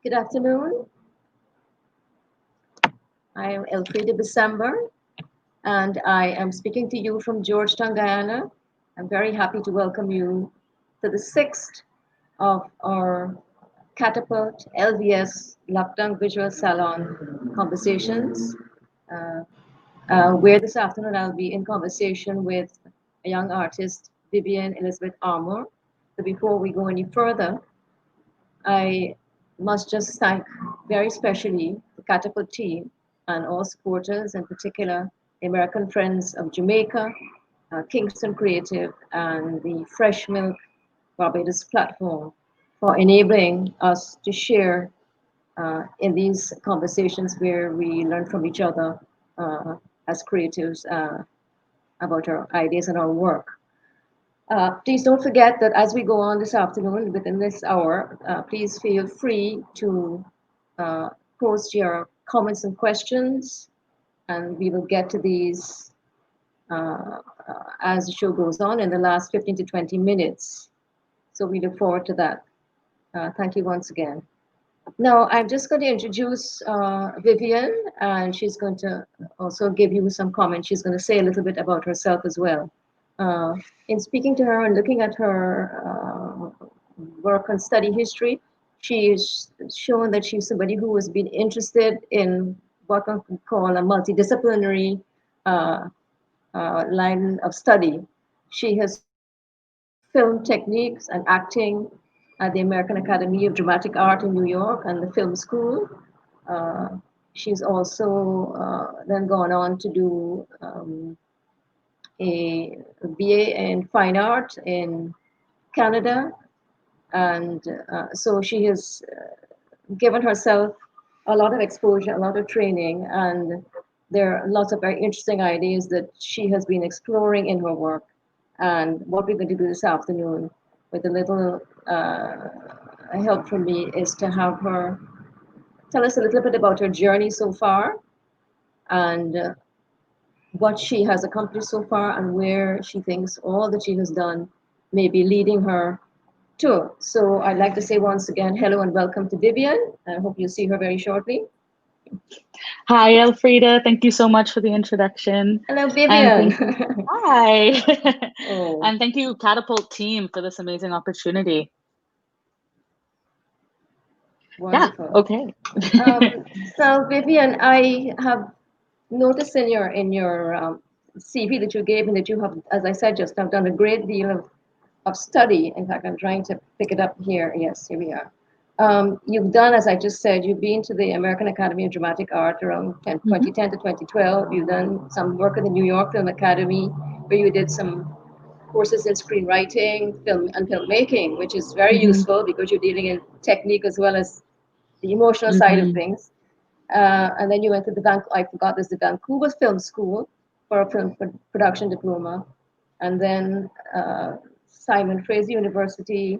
Good afternoon. I am Elfrieda Bissember, and I am speaking to you from Georgetown, Guyana. I'm very happy to welcome you to the sixth of our CATAPULT LVS Lockdown Visual Salon conversations, uh, where this afternoon I'll be in conversation with a young artist, Vivien Elizabeth Armour. So before we go any further, I must just thank very specially the Catapult team and all supporters, in particular the American Friends of Jamaica, Kingston Creative, and the Fresh Milk Barbados platform for enabling us to share in these conversations where we learn from each other as creatives about our ideas and our work. Please don't forget that as we go on this afternoon, within this hour, please feel free to post your comments and questions, and we will get to these as the show goes on in the last 15 to 20 minutes. So we look forward to that. Thank you once again. Now, I'm just going to introduce Vivien, and she's going to also give you some comments. She's going to say a little bit about herself as well. In speaking to her and looking at her work and study history, she's shown that she's somebody who has been interested in what one could call a multidisciplinary line of study. She has film techniques and acting at the American Academy of Dramatic Art in New York and the Film School. She's also then gone on to do a BA in Fine Art in Canada. And so she has given herself a lot of exposure, a lot of training, and there are lots of very interesting ideas that she has been exploring in her work. And what we're going to do this afternoon with a little help from me is to have her tell us a little bit about her journey so far and what she has accomplished so far and where she thinks all that she has done may be leading her to. So I'd like to say once again, hello and welcome to Vivien. I hope you see her very shortly. Hi, Elfrieda. Thank you so much for the introduction. Hello, Vivien. Hi. Oh. And thank you, Catapult team, for this amazing opportunity. Wonderful. Yeah, okay. So Vivien, I have noticed in your CV that you gave and that you have, as I said just now, done a great deal of study. In fact, I'm trying to pick it up here. Yes, here we are. You've done, as I just said, you've been to the American Academy of Dramatic Art around 2010 to 2012. You've done some work at the New York Film Academy, where you did some courses in screenwriting, film and filmmaking, which is very useful because you're dealing in technique as well as the emotional side of things. And then you went to the Vancouver Film School for a film production diploma, and then Simon Fraser University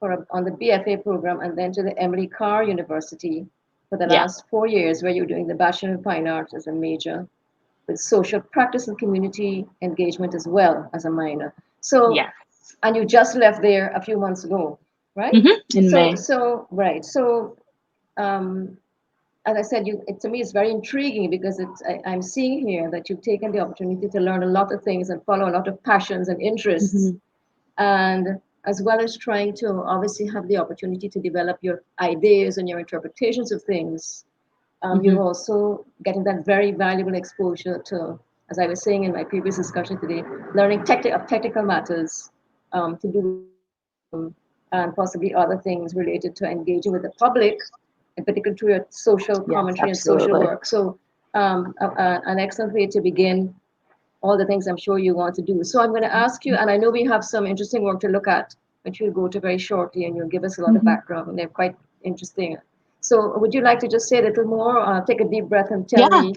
on the BFA program, and then to the Emily Carr University for the last 4 years, where you're doing the Bachelor in Fine Arts as a major, with social practice and community engagement as well as a minor. So, and you just left there a few months ago, right? In May. Right. So, as I said, to me, it's very intriguing because I'm seeing here that you've taken the opportunity to learn a lot of things and follow a lot of passions and interests, and as well as trying to obviously have the opportunity to develop your ideas and your interpretations of things. You're also getting that very valuable exposure to, as I was saying in my previous discussion today, learning technical matters to do and possibly other things related to engaging with the public, in particular to your social commentary and social work. So an excellent way to begin all the things I'm sure you want to do. So I'm going to ask you, and I know we have some interesting work to look at, which we'll go to very shortly, and you'll give us a lot of background, and they're quite interesting. So would you like to just say a little more, take a deep breath and tell me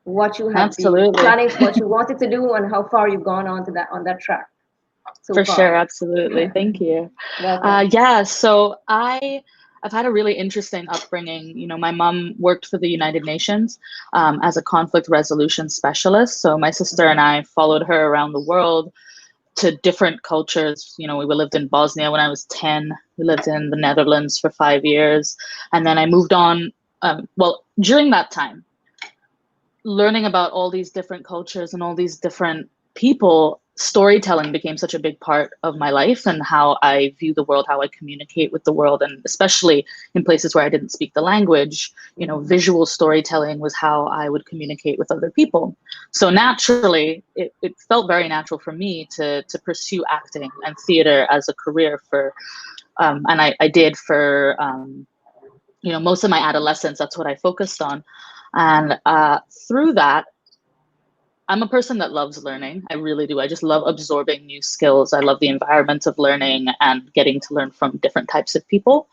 what you have been planning, what you wanted to do, and how far you've gone on that track so For far. sure, absolutely. Thank you. So I've had a really interesting upbringing. You know, my mom worked for the United Nations as a conflict resolution specialist. So my sister and I followed her around the world, to different cultures. We lived in Bosnia when I was 10. We lived in the Netherlands for 5 years. And then I moved on. During that time, learning about all these different cultures and all these different people, storytelling became such a big part of my life and how I view the world, how I communicate with the world. And especially in places where I didn't speak the language, visual storytelling was how I would communicate with other people. So naturally, it felt very natural for me to pursue acting and theater as a career and I did for, most of my adolescence. That's what I focused on. And through that, I'm a person that loves learning. I really do. I just love absorbing new skills. I love the environment of learning and getting to learn from different types of people.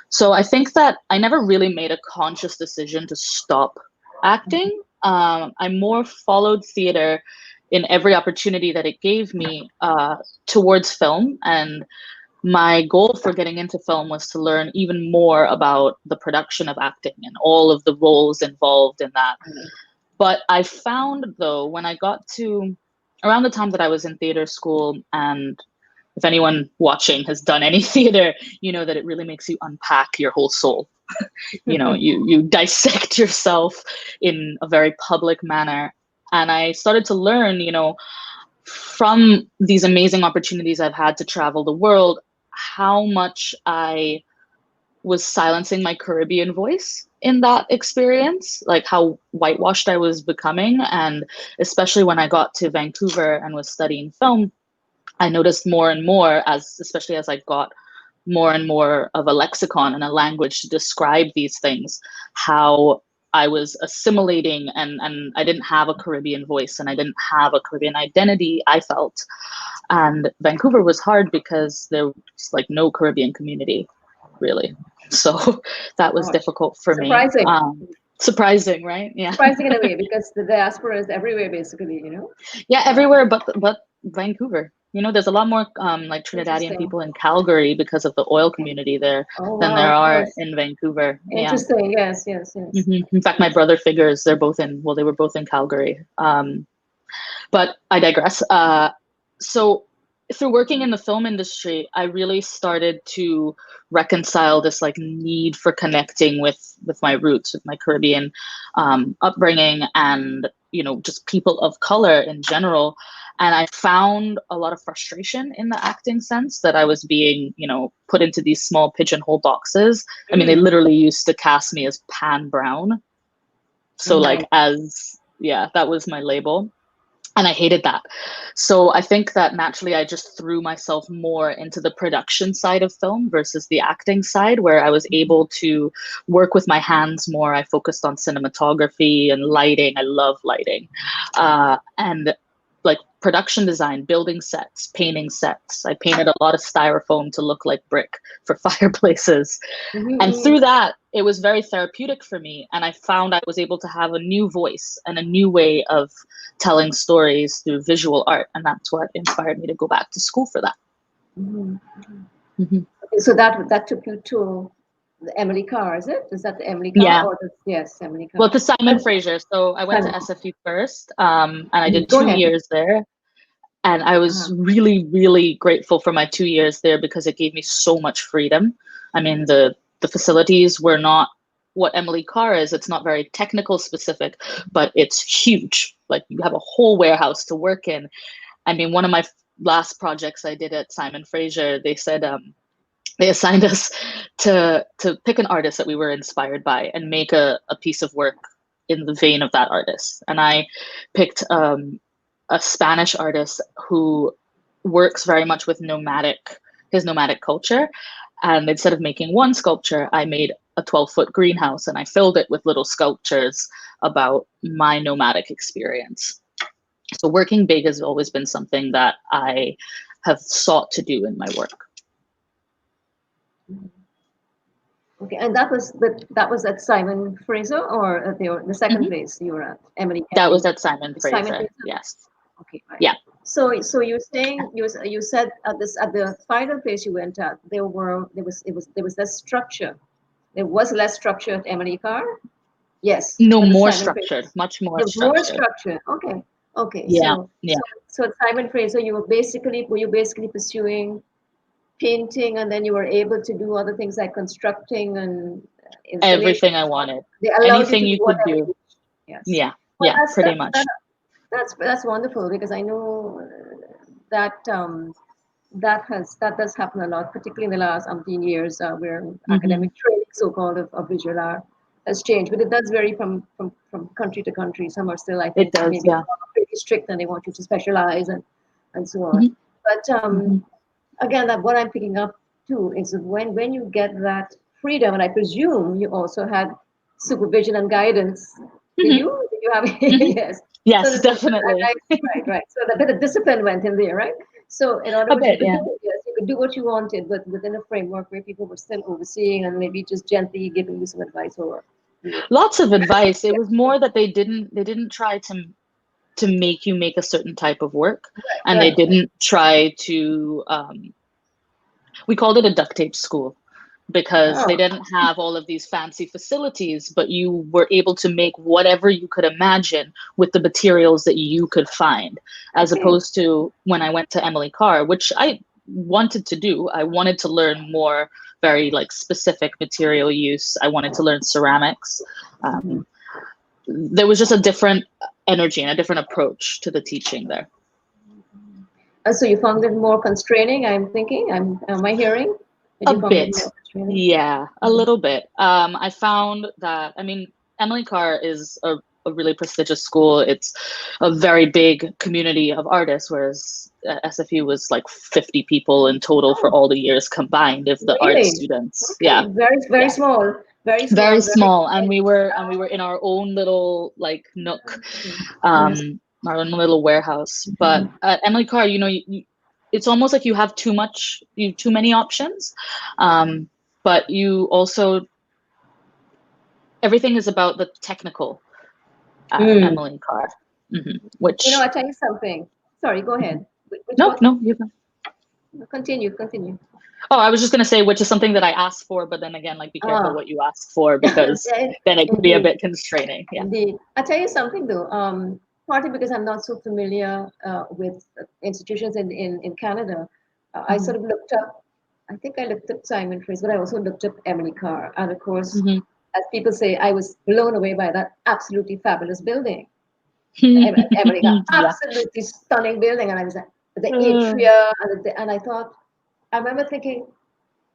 So I think that I never really made a conscious decision to stop acting. I more followed theater in every opportunity that it gave me towards film. And my goal for getting into film was to learn even more about the production of acting and all of the roles involved in that. But I found, though, when I got to around the time that I was in theater school, and if anyone watching has done any theater, you know that it really makes you unpack your whole soul. You dissect yourself in a very public manner. And I started to learn, from these amazing opportunities I've had to travel the world, how much I was silencing my Caribbean voice in that experience, like how whitewashed I was becoming. And especially when I got to Vancouver and was studying film, I noticed more and more, especially as I got more and more of a lexicon and a language to describe these things, how I was assimilating and I didn't have a Caribbean voice and I didn't have a Caribbean identity, I felt. And Vancouver was hard because there was like no Caribbean community, really. So that was difficult for me. Surprising, right? Yeah. Surprising in a way, because the diaspora is everywhere, basically, Yeah, everywhere but Vancouver. There's a lot more like Trinidadian people in Calgary because of the oil community there than there are in Vancouver. Interesting. Yeah. Yes. Mm-hmm. In fact, my brother figures they were both in Calgary. But I digress. So through working in the film industry, I really started to reconcile this like need for connecting with my roots, with my Caribbean upbringing, and just people of color in general. And I found a lot of frustration in the acting sense that I was being, put into these small pigeonhole boxes. I mean, they literally used to cast me as Pan Brown. So that was my label. And I hated that. So I think that naturally I just threw myself more into the production side of film versus the acting side, where I was able to work with my hands more. I focused on cinematography and lighting. I love lighting. And like production design, building sets, painting sets. I painted a lot of styrofoam to look like brick for fireplaces. And through that, it was very therapeutic for me. And I found I was able to have a new voice and a new way of telling stories through visual art. And that's what inspired me to go back to school for that. Okay, so that took you to the Emily Carr, is it? Is that the Emily Carr? Yeah. Yes, Emily Carr. Well, to Simon Fraser. So I went to SFU first, and I did 2 years there. And I was really, really grateful for my 2 years there because it gave me so much freedom. I mean, the facilities were not what Emily Carr is. It's not very technical specific, but it's huge. Like you have a whole warehouse to work in. I mean, one of my last projects I did at Simon Fraser, they said they assigned us to pick an artist that we were inspired by and make a piece of work in the vein of that artist. And I picked a Spanish artist who works very much with his nomadic culture. And instead of making one sculpture, I made a 12-foot greenhouse and I filled it with little sculptures about my nomadic experience. So working big has always been something that I have sought to do in my work. Okay, and that was at Simon Fraser, or at the second place you were at, Emily? That was at Simon Fraser. Yes. Okay. Right. Yeah. So you're saying you said at the final place you went at there was less structure. There was less structure at Emily Carr. Yes. No, more structured, much more structured. More structure. Okay. Okay, Yeah, yeah. so Simon Fraser, were you basically pursuing painting, and then you were able to do other things like constructing and installation. Everything I wanted. They allowed you Anything to do you could whatever do. you wish. Yes. Yeah, Well, yeah, pretty much. that's wonderful, because I know that that does happen a lot, particularly in the last umpteen years, where Hmm. academic training, so-called, of visual art has changed, but it does vary from country to country. Some are still, I It think, does, maybe yeah. pretty strict, and they want you to specialize and so on. Hmm. But Hmm. again, that what I'm picking up too is that when you get that freedom, and I presume you also had supervision and guidance. Did Hmm. you? Did you have? Hmm. Yes. So Yes, the, definitely. right. So a bit of discipline went in there, right? So in other A words, you bit, could yeah. do, yes, you could do what you wanted, but within a framework where people were still overseeing and maybe just gently giving you some advice, or you were, Lots of advice. It was more that they didn't try to make you make a certain type of work, and they right. didn't try to we called it a duct tape school because they Oh, didn't have all of these fancy facilities, but you were able to make whatever you could imagine with the materials that you could find, as okay. opposed to when I went to Emily Carr, which I wanted to do. I wanted to learn more very like specific material use. I wanted to learn ceramics. Mhm. Um, there was just a different energy and a different approach to the teaching there. So you found it more constraining, I'm thinking. Am I hearing? Did A you find it bit. more constraining? Yeah, a little bit. I found that, I mean, Emily Carr is a really prestigious school. It's a very big community of artists, whereas SFU was like 50 people in total for Oh, all the years combined of the art really? students. Okay. Yeah, Very yeah. small. Very Very small. Very. small. And we were in our own little like nook, Yes. our own little warehouse. But Mhm. at Emily Carr, it's almost like you have too many options. Um, but you also, everything is about the technical at Mm. Emily Carr, I which, tell you something. Sorry, go mhm. ahead. Which No, what? no, you can. Continue. Oh, I was just going to say, which is something that I asked for, but then again, like, be careful Ah, what you ask for because then it could be a indeed, bit constraining. Yeah. indeed. I tell you something though. Partly because I'm not so familiar with institutions in Canada, I Hmm. sort of looked up. I think I looked up Simon Fraser, but I also looked up Emily Carr, and of course, Hmm. as people say, I was blown away by that absolutely fabulous building. Emily Carr, Yeah. absolutely stunning building, and I was at the Uh, atria, and I thought, I remember thinking,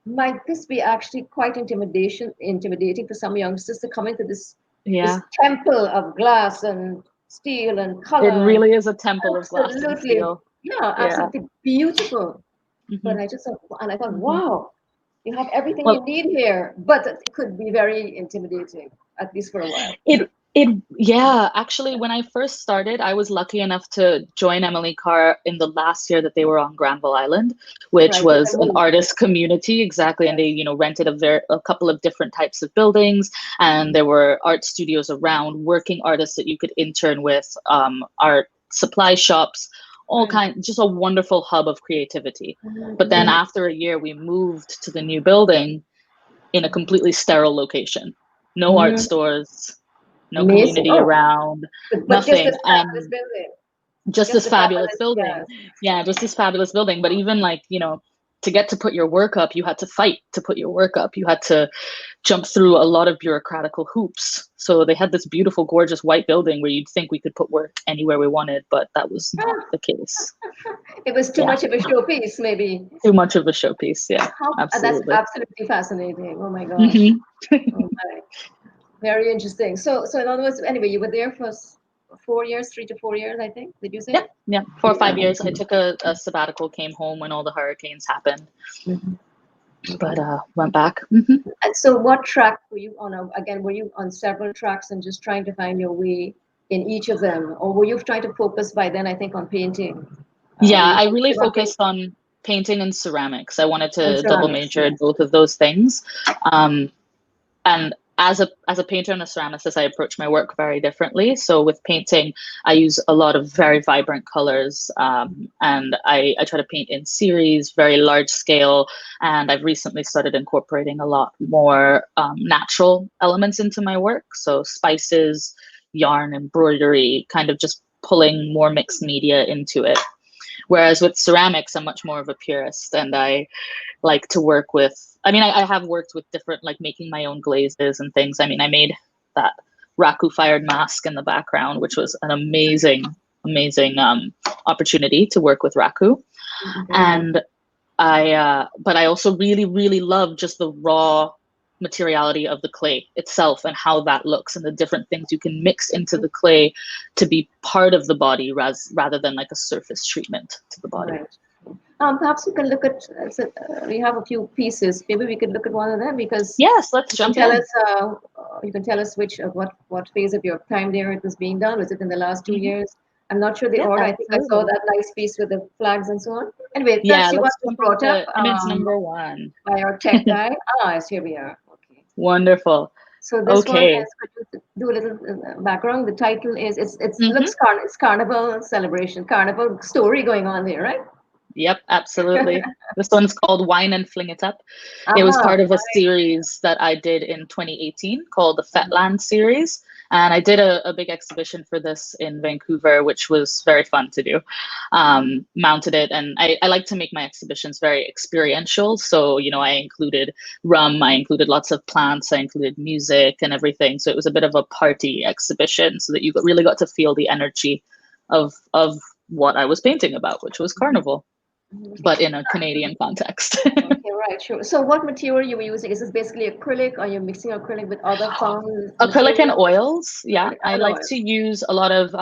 might this be actually quite intimidating for some youngsters to come into this yeah. temple of glass and steel and It color, and really is a temple of glass and absolutely, steel. yeah, Yeah. absolutely beautiful. Hmm. But I just thought, and I thought, Hmm. wow, you have everything you Well, need here, but it could be very intimidating, at least for a while. yeah, actually, when I first started, I was lucky enough to join Emily Carr in the last year that they were on Granville Island, which Right, was I an mean, artist community, exactly. And they, yes. rented a couple of different types of buildings, and there were art studios around, working artists that you could intern with, art supply shops, all Right. kind, just a wonderful hub of creativity. But then Mm-hmm. after a year, we moved to the new building in a completely sterile location. No art Mm-hmm. stores, no Amazing. community Oh, around, but just nothing. this fabulous And building. just Just this the fabulous fabulous, building. yes. Yeah, just this fabulous building. But even like, to get to put your work up, you had to fight to put your work up. You had to jump through a lot of bureaucratical hoops. So they had this beautiful, gorgeous white building where you'd think we could put work anywhere we wanted, but that was not the case. It was too Yeah, much of a showpiece, maybe. too much of a showpiece. Yeah, That's absolutely. absolutely fascinating. Oh my gosh. Hmm. Oh my. Very interesting. So in other words, anyway, you were there for 4 years, 3 to 4 years, I think. Did you Yeah, say? yeah. 4 or 5 years. I took a sabbatical, came home when all the hurricanes happened, Mhm. but Okay. went back. Hmm. And so what track were you on? Again, were you on several tracks and just trying to find your way in each of them? Or were you trying to focus by then, I think, on painting? Yeah, Were you I really focusing on painting focused on painting and ceramics. I wanted and to double ceramics? major in both of those things. Um, and as a painter and a ceramicist, I approach my work very differently. So with painting, I use a lot of very vibrant colors, and I try to paint in series, very large scale. And I've recently started incorporating a lot more natural elements into my work. So spices, yarn, embroidery, kind of just pulling more mixed media into it. Whereas with ceramics, I'm much more of a purist, and I like to work with, I have worked with different, like making my own glazes and things. I made that raku fired mask in the background, which was an amazing opportunity to work with raku. And but I also really, really love just the raw materiality of the clay itself and how that looks and the different things you can mix into the clay to be part of the body rather than like a surface treatment to the body. Right. Perhaps we can look at, we have a few pieces. Maybe we could look at one of them, because yes, let's jump in. You can tell us what phase of your time there it was being done. Was it in the last 2 years? I'm not sure the order. I think I saw that nice piece with the flags and so on. Anyway, let's see what was brought up. Image number 1 by our tech guy. Yes, here we are. Okay. Wonderful. So this one is, could you do a little background? The title is, looks it's carnival celebration, carnival story going on there, right? Yep, absolutely. This one's called Wine and Fling It Up. It was part of a series that I did in 2018 called the Fetland series. And I did a big exhibition for this in Vancouver, which was very fun to do. Mounted it, and I like to make my exhibitions very experiential. So, I included rum, I included lots of plants, I included music and everything. So it was a bit of a party exhibition so that you really got to feel the energy of what I was painting about, which was carnival, but in a Canadian context. Okay, right, sure. So what material you were using? Is this basically acrylic? Are you mixing acrylic with other found acrylic and oils? Yeah, I like to use a lot of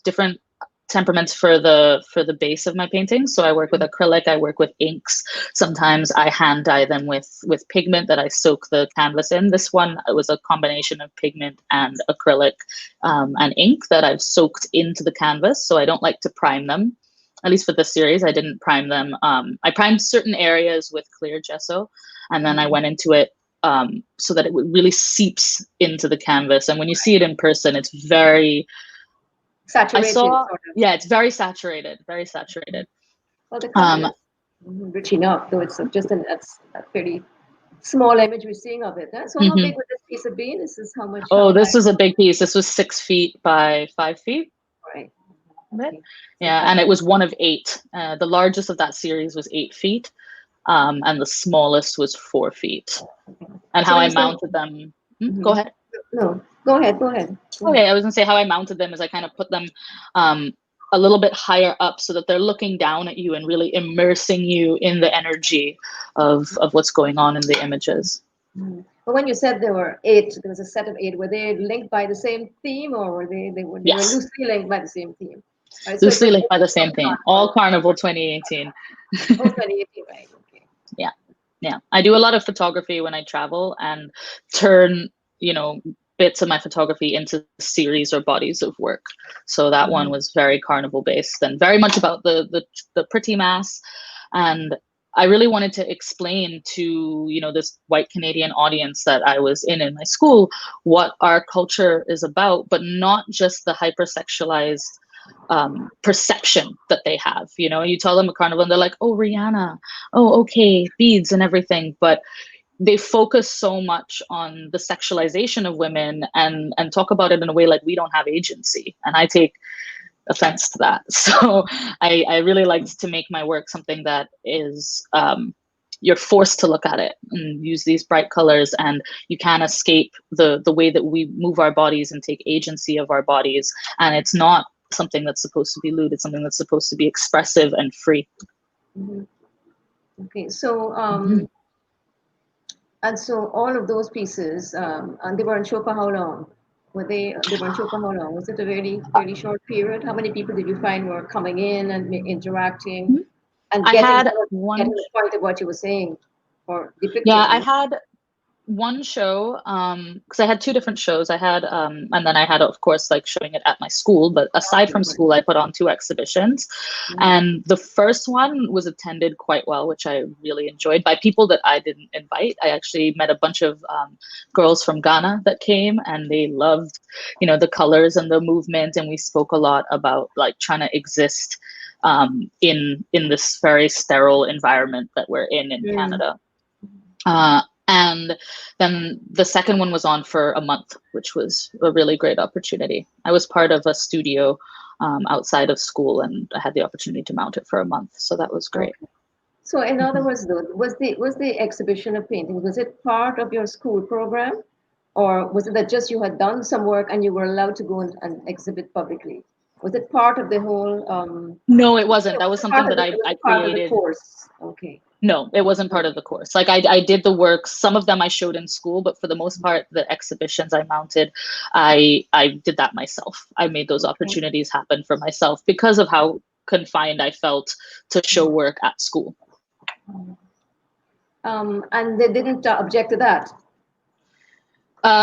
different temperaments for the base of my paintings. So I work with acrylic, I work with inks. Sometimes I hand dye them with pigment that I soak the canvas in. This one, it was a combination of pigment and acrylic and ink that I've soaked into the canvas. So I don't like to prime them. At least for this series, I didn't prime them. I primed certain areas with clear gesso, and then I went into it so that it really seeps into the canvas. And when you see it in person, it's very saturated. Yeah, it's very saturated, very saturated. Well, the color is rich enough, though it's just a pretty small image we're seeing of it. Huh? So how big would this piece have been? This is how much? This was a big piece. This was 6 feet by 5 feet. Right. Okay. Yeah, and it was one of 8. The largest of that series was 8 feet, and the smallest was 4 feet. And so how I mounted them. Go ahead. No, go ahead. Okay, I was gonna say how I mounted them is I kind of put them a little bit higher up so that they're looking down at you and really immersing you in the energy of what's going on in the images. But when you said there were 8, there was a set of 8. Were they linked by the same theme, or were they were loosely linked by the same theme? Right, loosely linked by the same theme. All Carnival 2018. 2018, right? Okay. Yeah. I do a lot of photography when I travel and turn, bits of my photography into series or bodies of work. So that one was very carnival based and very much about the pretty mass. And I really wanted to explain to, this white Canadian audience that I was in my school, what our culture is about, but not just the hypersexualized perception that they have. You tell them a carnival and they're like, oh, Rihanna, oh, okay, beads and everything. But they focus so much on the sexualization of women and talk about it in a way like we don't have agency. And I take offense to that. So I really liked to make my work something that is, you're forced to look at it and use these bright colors, and you can't escape the way that we move our bodies and take agency of our bodies. And it's not something that's supposed to be lewd. It's something that's supposed to be expressive and free. Okay, so and so all of those pieces, and they were in show for how long? They were in show for how long? Was it a really short period? How many people did you find were coming in and interacting and getting the point of what you were saying or depicting? Yeah, I had one show because I had 2 different shows. I had and then I had, of course, like showing it at my school, but aside from school I put on 2 exhibitions. And the first one was attended quite well, which I really enjoyed, by people that I didn't invite. I actually met a bunch of girls from Ghana that came, and they loved the colors and the movement, and we spoke a lot about like trying to exist in this very sterile environment that we're in Canada. And then the second one was on for a month, which was a really great opportunity. I was part of a studio outside of school, and I had the opportunity to mount it for a month. So that was great. Okay. So in other words, though, was the exhibition of painting, was it part of your school program, or was it that just you had done some work and you were allowed to go and exhibit publicly? Was it part of the whole? No, it wasn't. That Was was it part something of that the, I part of the created. course? Okay. No, it wasn't part of the course. Like I did the work. Some of them I showed in school, but for the most part, the exhibitions I mounted, I did that myself. I made those Okay. opportunities happen for myself because of how confined I felt to show work at school. And they didn't object to that.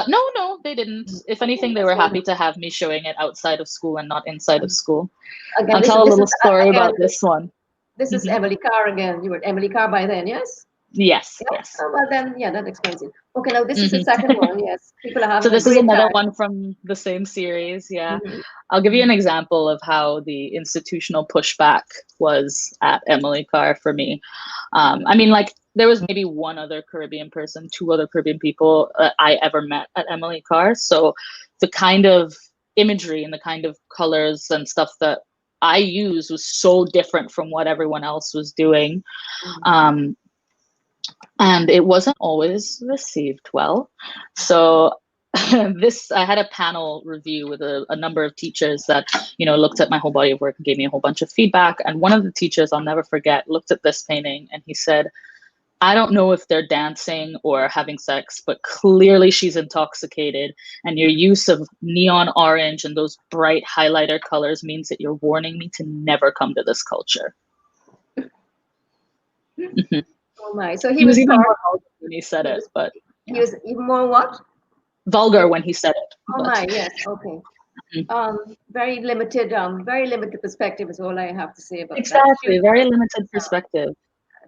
No, they didn't. If Okay, anything, they that's were good. happy to have me showing it outside of school and not inside of school. Again, I'll this tell is a this is little story again about this one. this is Mhm. Emily Carr again. You were Emily Carr by then, yes? Yes, Yeah. yes. Oh, well then, yeah, that explains it. Okay, now this is the Mhm. second one. Yes, people are So having a this is great another time. one from the same series. Yeah. Mhm. I'll give you an example of how the institutional pushback was at Emily Carr for me. I mean, like, there was maybe one other Caribbean person, two other Caribbean people I ever met at Emily Carr. So the kind of imagery and the kind of colors and stuff that I used was so different from what everyone else was doing. Um, and it wasn't always received well. So I had a panel review with a number of teachers that, looked at my whole body of work and gave me a whole bunch of feedback. And one of the teachers, I'll never forget, looked at this painting and he said, I don't know if they're dancing or having sex, but clearly she's intoxicated. And your use of neon orange and those bright highlighter colors means that you're warning me to never come to this culture. Mhm. Oh my! So he He was was even part. more vulgar when he said He it, was but he yeah, was even more what? vulgar when he said it. Oh But my! Yes. Okay. mhm. Very limited perspective is all I have to say about that. Exactly, very limited perspective.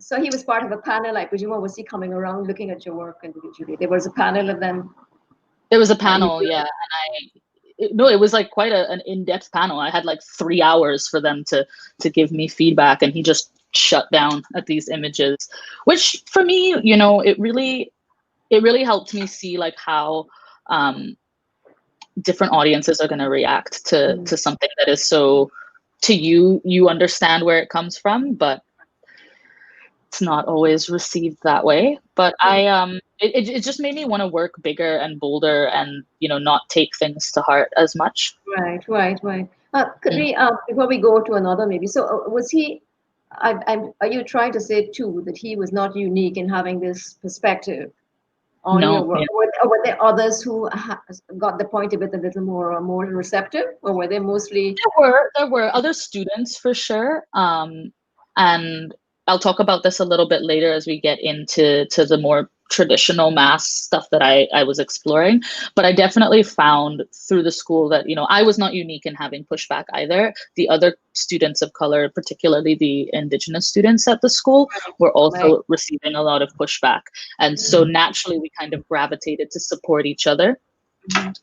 So he was part of a panel, I presume, or was he coming around looking at your work individually? There was a panel of them. There was a You panel, yeah, and no, it was like quite an in-depth panel. I had like 3 hours for them to give me feedback, and he just shut down at these images, which for me, it really helped me see like how different audiences are going to react to something that is so, to you understand where it comes from, but it's not always received that way. But it just made me want to work bigger and bolder and not take things to heart as much. Right. Could Mm. we before we go to another maybe? So was he? Are you trying to say too that he was not unique in having this perspective on your No, work? yeah. Or were there others who got the point of it a little more or more receptive, or were they mostly? There were other students for sure. And I'll talk about this a little bit later as we get into the more traditional mass stuff that I was exploring. But I definitely found through the school that, I was not unique in having pushback either. The other students of color, particularly the indigenous students at the school, were Right. also receiving a lot of pushback. And so naturally we kind of gravitated to support each other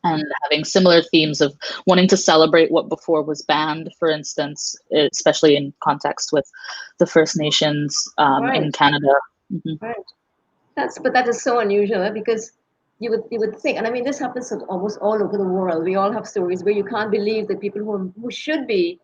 and having similar themes of wanting to celebrate what before was banned, for instance, especially in context with the First Nations in Right. Canada. Mhm. Right. But that is so unusual because you would think, and I mean this happens almost all over the world. We all have stories where you can't believe that people who should be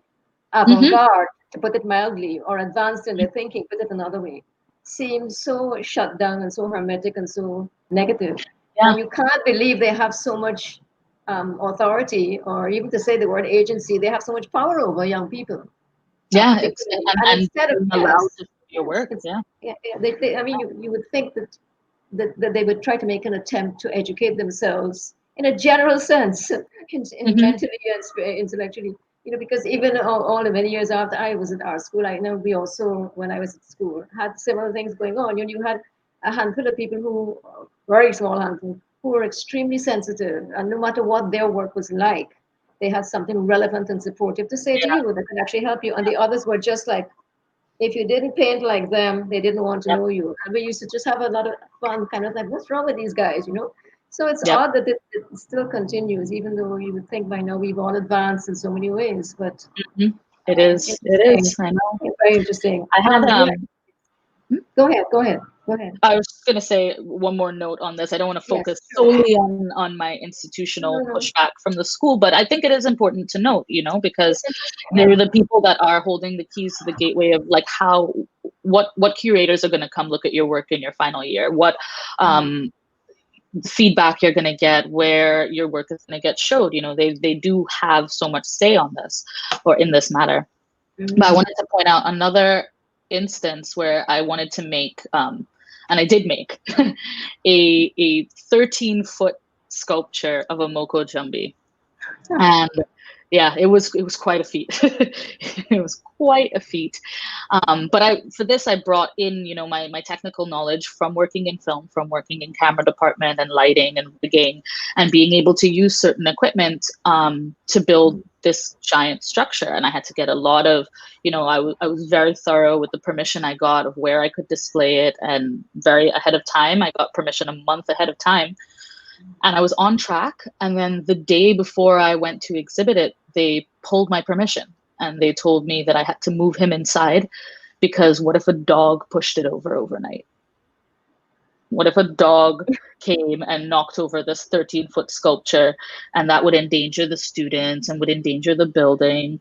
Mhm. avant-garde, to put it mildly, or advanced in their thinking, put it another way, seem so shut down and so hermetic and so negative. Yeah, And you can't believe they have so much authority, or even to say the word agency, they have so much power over young people, yeah, particularly. And and instead of, being allowed yes, to do your yes, work. Yeah, I mean, you would think that they would try to make an attempt to educate themselves in a general sense, in hmm mentally and intellectually. Because even all the many years after I was at our school, I know we also, when I was at school, had similar things going on. You had a handful of people who, very small handful, who were extremely sensitive, and no matter what their work was like, they had something relevant and supportive to say to yeah, you that could actually help you. And the others were just like, if you didn't paint like them, they didn't want to yep, know you. And we used to just have a lot of fun, kind of like, what's wrong with these guys? So it's yep. odd that it still continues, even though you would think by now we've all advanced in so many ways. But Mhm. It is. It interesting, is. I know. very interesting. I had Yeah, Go ahead, go ahead, go ahead. I was just going to say one more note on this. I don't want to Yes, focus sure. solely on my institutional No. pushback from the school, but I think it is important to note, because It's interesting. they're the people that are holding the keys to the gateway of like what curators are going to come look at your work in your final year, what feedback you're going to get, where your work is going to get showed. They do have so much say on this or in this matter. But I wanted to point out another instance where I wanted to make, and I did make, a 13-foot sculpture of a Moko Jumbi. And yeah, it was quite a feat. It was quite a feat. But for this, I brought in, my technical knowledge from working in film, from working in camera department and lighting and rigging, and being able to use certain equipment to build this giant structure. And I had to get a lot of, I was very thorough with the permission I got of where I could display it, and very ahead of time. I got permission a month ahead of time. And I was on track. And then the day before I went to exhibit it, they pulled my permission and they told me that I had to move him inside because what if a dog pushed it over overnight? What if a dog came and knocked over this 13-foot sculpture, and that would endanger the students and would endanger the building?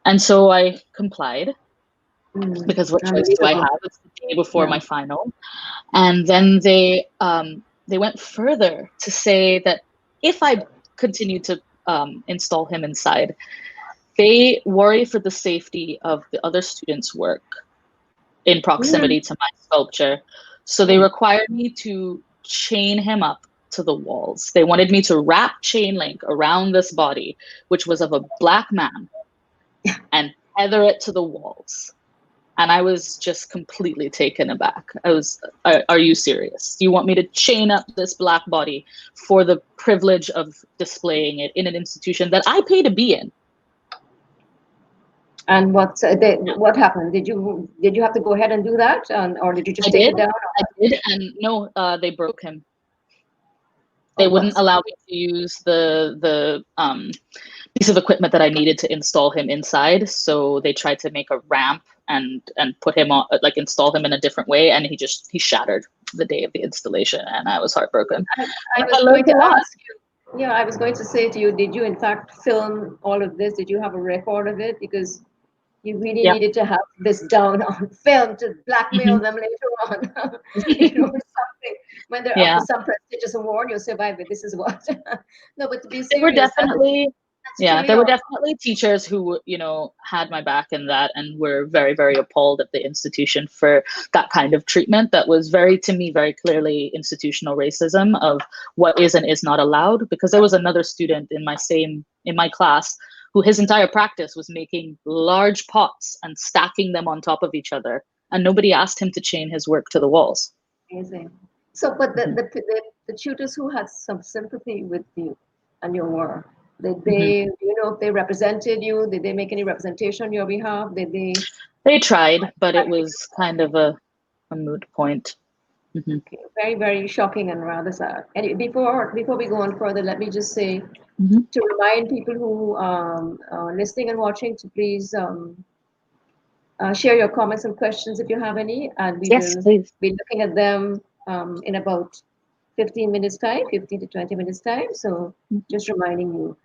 And so I complied because what choice do I have? It's the day before my final. And then they went further to say that if I continue to install him inside, they worry for the safety of the other students' work in proximity to my sculpture. So they required me to chain him up to the walls. They wanted me to wrap chain link around this body, which was of a Black man, and tether it to the walls. And I was just completely taken aback. Are you serious? You want me to chain up this Black body for the privilege of displaying it in an institution that I pay to be in? And what happened? Did you have to go ahead and do that, or did you just take it down? I did, and no, they broke him. They wouldn't allow me to use the piece of equipment that I needed to install him inside. So they tried to make a ramp and put him on, like install him in a different way, and he shattered the day of the installation, and I was heartbroken. I was going to ask you. Yeah, I was going to say to you, did you in fact film all of this? Did you have a record of it? Because you really needed to have this down on film to blackmail them later on. Something when they're up for some prestigious award, you'll survive it. This is what. No, but to be serious, there were definitely teachers who had my back in that and were very, very appalled at the institution for that kind of treatment. That was to me very clearly institutional racism of what is and is not allowed. Because there was another student in my class who his entire practice was making large pots and stacking them on top of each other, and nobody asked him to chain his work to the walls. Amazing. So, but the tutors who had some sympathy with you and your work, did they, do you know if they represented you? Did they make any representation on your behalf? Did they? They tried, but it was kind of a moot point. Okay. Very, very shocking and rather sad. And before we go on further, let me just say to remind people who are listening and watching to please share your comments and questions if you have any, and we will be looking at them in about 15 minutes time, 15 to 20 minutes time. So just reminding you,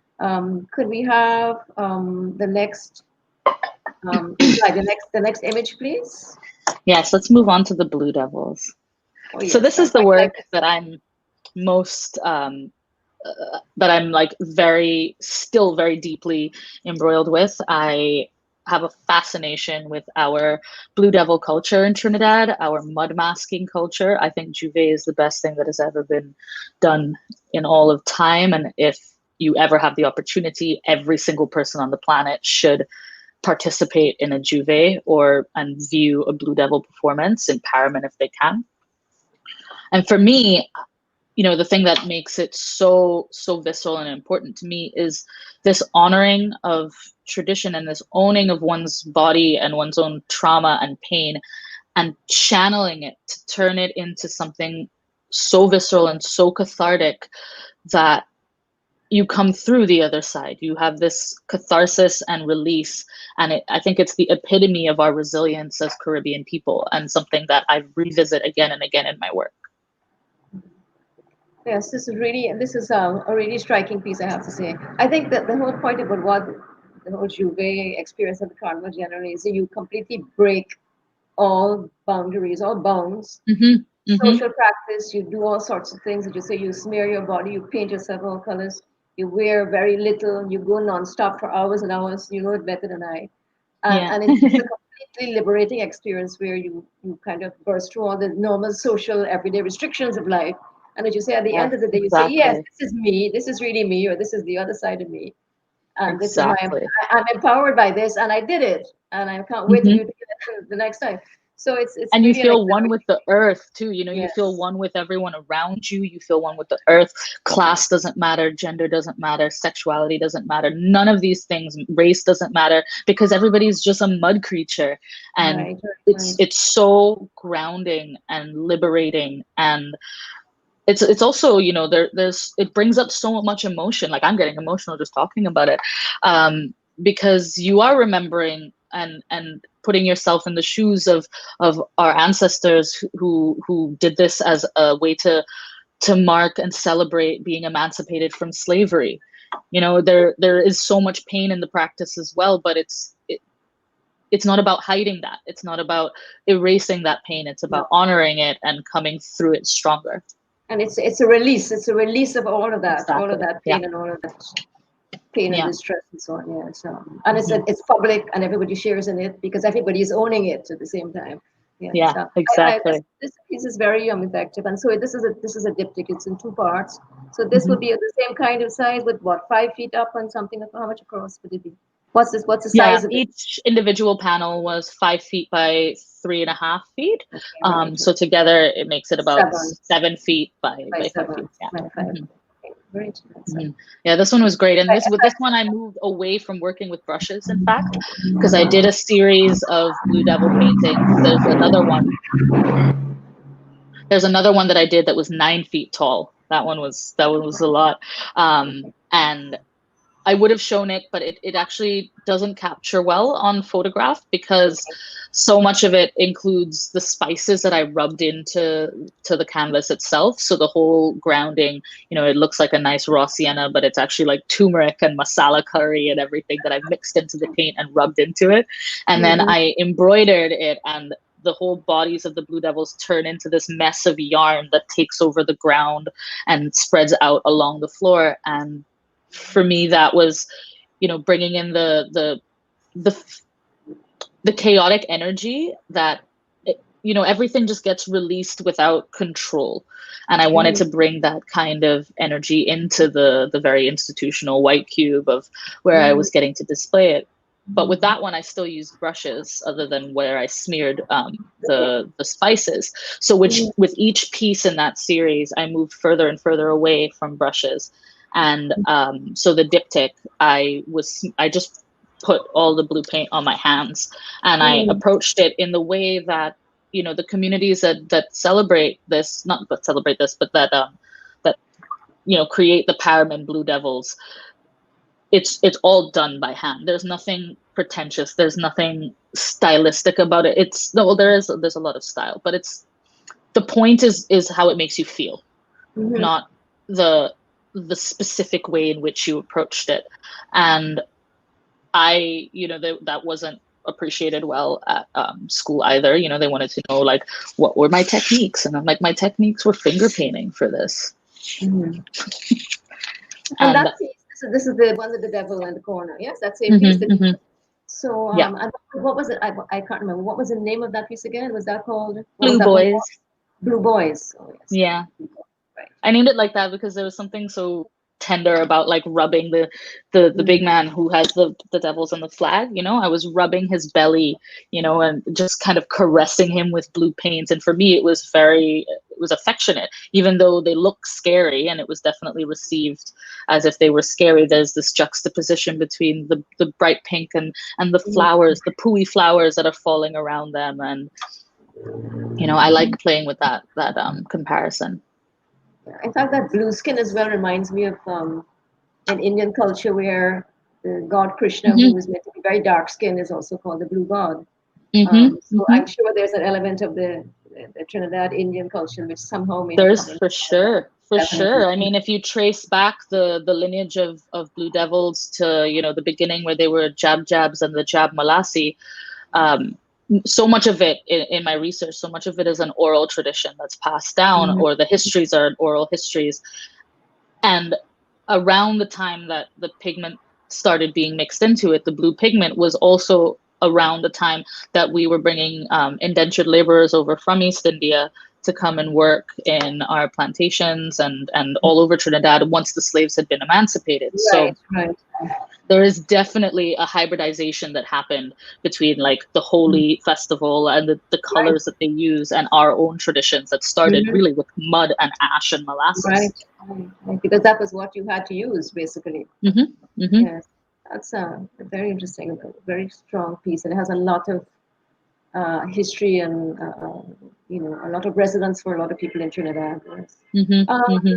could we have the next slide, the next image, please? Yes, let's move on to the Blue Devils. Oh, yes, so this is the work that I'm most that I'm like still very deeply embroiled with. I have a fascination with our Blue Devil culture in Trinidad, our mud masking culture. I think Juve is the best thing that has ever been done in all of time. And if you ever have the opportunity, every single person on the planet should participate in a Juve and view a Blue Devil performance in Paramount if they can. And for me, the thing that makes it so visceral and important to me is this honoring of tradition and this owning of one's body and one's own trauma and pain, and channeling it to turn it into something so visceral and so cathartic that you come through the other side. You have this catharsis and release. And I think it's the epitome of our resilience as Caribbean people, and something that I revisit again and again in my work. Yes, this is a really striking piece, I have to say. I think that the whole point about what the whole Juve experience of the carnival generally is that you completely break all boundaries, all bounds. Social practice, you do all sorts of things. That you say you smear your body, you paint yourself all colors, you wear very little, you go non-stop for hours and hours. You know it better than I. And it's just a completely liberating experience where you kind of burst through all the normal social everyday restrictions of life. And as you say, at the end of the day, you say, yes, this is me, this is really me, or this is the other side of me. And this is why I'm empowered by this, and I did it. And I can't wait to do it the next time. So it's and really you feel one with the earth too. You know, yes. You feel one with everyone around you. You feel one with the earth. Class doesn't matter. Gender doesn't matter. Sexuality doesn't matter. None of these things. Race doesn't matter, because everybody's just a mud creature. And it's so grounding and liberating. And it's also, you know, there's it brings up so much emotion. Like, I'm getting emotional just talking about it, because you are remembering and putting yourself in the shoes of our ancestors who did this as a way to mark and celebrate being emancipated from slavery. You know, there is so much pain in the practice as well, but it's not about hiding that. It's not about erasing that pain. It's about honoring it and coming through it stronger. And it's a release. It's a release of all of that, all of that pain and all of that pain and distress and so on. Yeah. So, and it's public, and everybody shares in it because everybody is owning it at the same time. Yeah. So exactly. This piece is very effective, and so this is a diptych. It's in two parts. So this would be the same kind of size with what, 5 feet up and something. How much across would it be? What's the size of it? Each individual panel was 5 feet by 3.5 feet. Okay, so together it makes it about 7 feet by 5 feet. Great. Yeah, this one was great. And with this one, I moved away from working with brushes, in fact, because I did a series of Blue Devil paintings. There's another one that I did that was 9 feet tall. That one was a lot. And I would have shown it, but it actually doesn't capture well on photograph, because so much of it includes the spices that I rubbed into the canvas itself. So the whole grounding, you know, it looks like a nice raw sienna, but it's actually like turmeric and masala curry and everything that I mixed into the paint and rubbed into it. And then I embroidered it, and the whole bodies of the Blue Devils turn into this mess of yarn that takes over the ground and spreads out along the floor. And for me, that was, you know, bringing in the chaotic energy that, you know, everything just gets released without control. And I wanted to bring that kind of energy into the very institutional white cube of where I was getting to display it. But with that one, I still used brushes, other than where I smeared the spices. So with each piece in that series, I moved further and further away from brushes. And so the diptych, I just put all the blue paint on my hands, and I approached it in the way that, you know, the communities that celebrate this, not but celebrate this, but that you know, create the Paramin Blue Devils. It's all done by hand. There's nothing pretentious. There's nothing stylistic about it. There's a lot of style, but the point is how it makes you feel, not the specific way in which you approached it. And you know, that wasn't appreciated well at school either. You know, they wanted to know, like, what were my techniques, and I'm like, my techniques were finger painting for this. And that piece, this is the one with the devil in the corner. Yes, that same piece. So, and what was it? I can't remember. What was the name of that piece again? Was that called Blue Boys? Blue Boys. Oh, yes. Yeah. Right. I named it like that because there was something so tender about, like, rubbing the big man who has the devils on the flag. You know, I was rubbing his belly, you know, and just kind of caressing him with blue paints. And for me, it was affectionate, even though they look scary, and it was definitely received as if they were scary. There's this juxtaposition between the bright pink and the flowers, the pooey flowers that are falling around them. And, you know, I like playing with that comparison. In fact, that blue skin as well reminds me of in Indian culture where the god Krishna, Mm-hmm. who is meant to be very dark skinned, is also called the blue god. Mm-hmm. So Mm-hmm. I'm sure there's an element of the Trinidad Indian culture which somehow may have come There's in. for sure, for Definitely. sure. I mean, if you trace back the lineage of Blue Devils to, you know, the beginning where they were Jab Jabs and the Jab Malasi, um, so much of it in my research, so much of it is an oral tradition that's passed down, Mhm. or the histories are oral histories. And around the time that the pigment started being mixed into it, the blue pigment was also around the time that we were bringing indentured laborers over from East India to come and work in our plantations and all over Trinidad once the slaves had been emancipated. So Right, right. there is definitely a hybridization that happened between like the holy festival and the Right. colors that they use and our own traditions that started Mhm. really with mud and ash and Right. molasses. Right. Because that was what you had to use, basically. Hmm. Hmm. Yes. That's a very interesting, a very strong piece, and it has a lot of history and a lot of resonance for a lot of people in Trinidad. Yes. Hmm. Um, Hmm.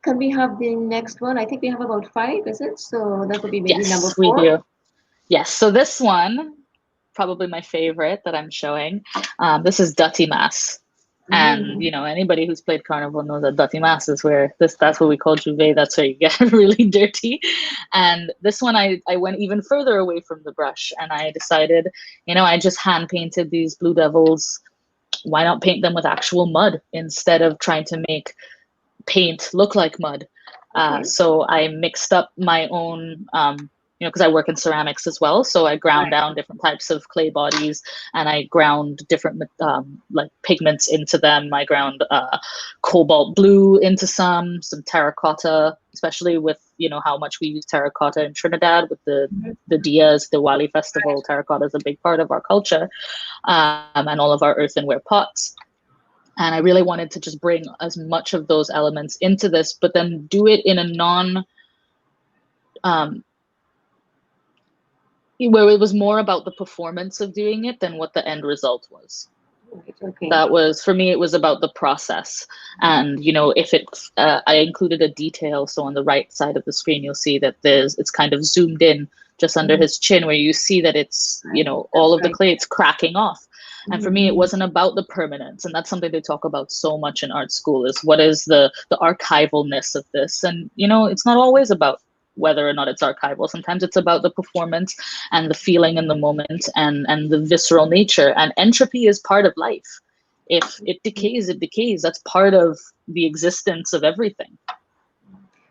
can we have the next one? I think we have about five, is it? So that would be maybe number Yes, we four. do. Yes. So this one, probably my favorite that I'm showing. This is Dutty Mass. And Mm. anybody who's played carnival knows that Dutty Mass is where that's what we call Juve. That's where you get really dirty. And this one, I went even further away from the brush, and I decided, I just hand painted these blue devils. Why not paint them with actual mud instead of trying to make paint look like mud? Okay. So I mixed up my own, because I work in ceramics as well. So I ground Right. down different types of clay bodies, and I ground different like pigments into them. I ground cobalt blue into some terracotta, especially with how much we use terracotta in Trinidad with Mhm. the Dias, the Wali festival. Terracotta is a big part of our culture, and all of our earthenware pots. And I really wanted to just bring as much of those elements into this, but then do it in a um, where it was more about the performance of doing it than what the end result was. Right. Okay. That was, for me, it was about the process. And if I included a detail, so on the right side of the screen you'll see that it's kind of zoomed in just under Mhm. his chin, where you see that it's Right. all That's of the right. clay, it's cracking off. And for me, it Mhm. wasn't about the permanence, and that's something they talk about so much in art school, is what is the archivalness of this. And it's not always about whether or not it's archival. Sometimes it's about the performance and the feeling in the moment, and the visceral nature. And entropy is part of life. If it decays, it decays. That's part of the existence of everything.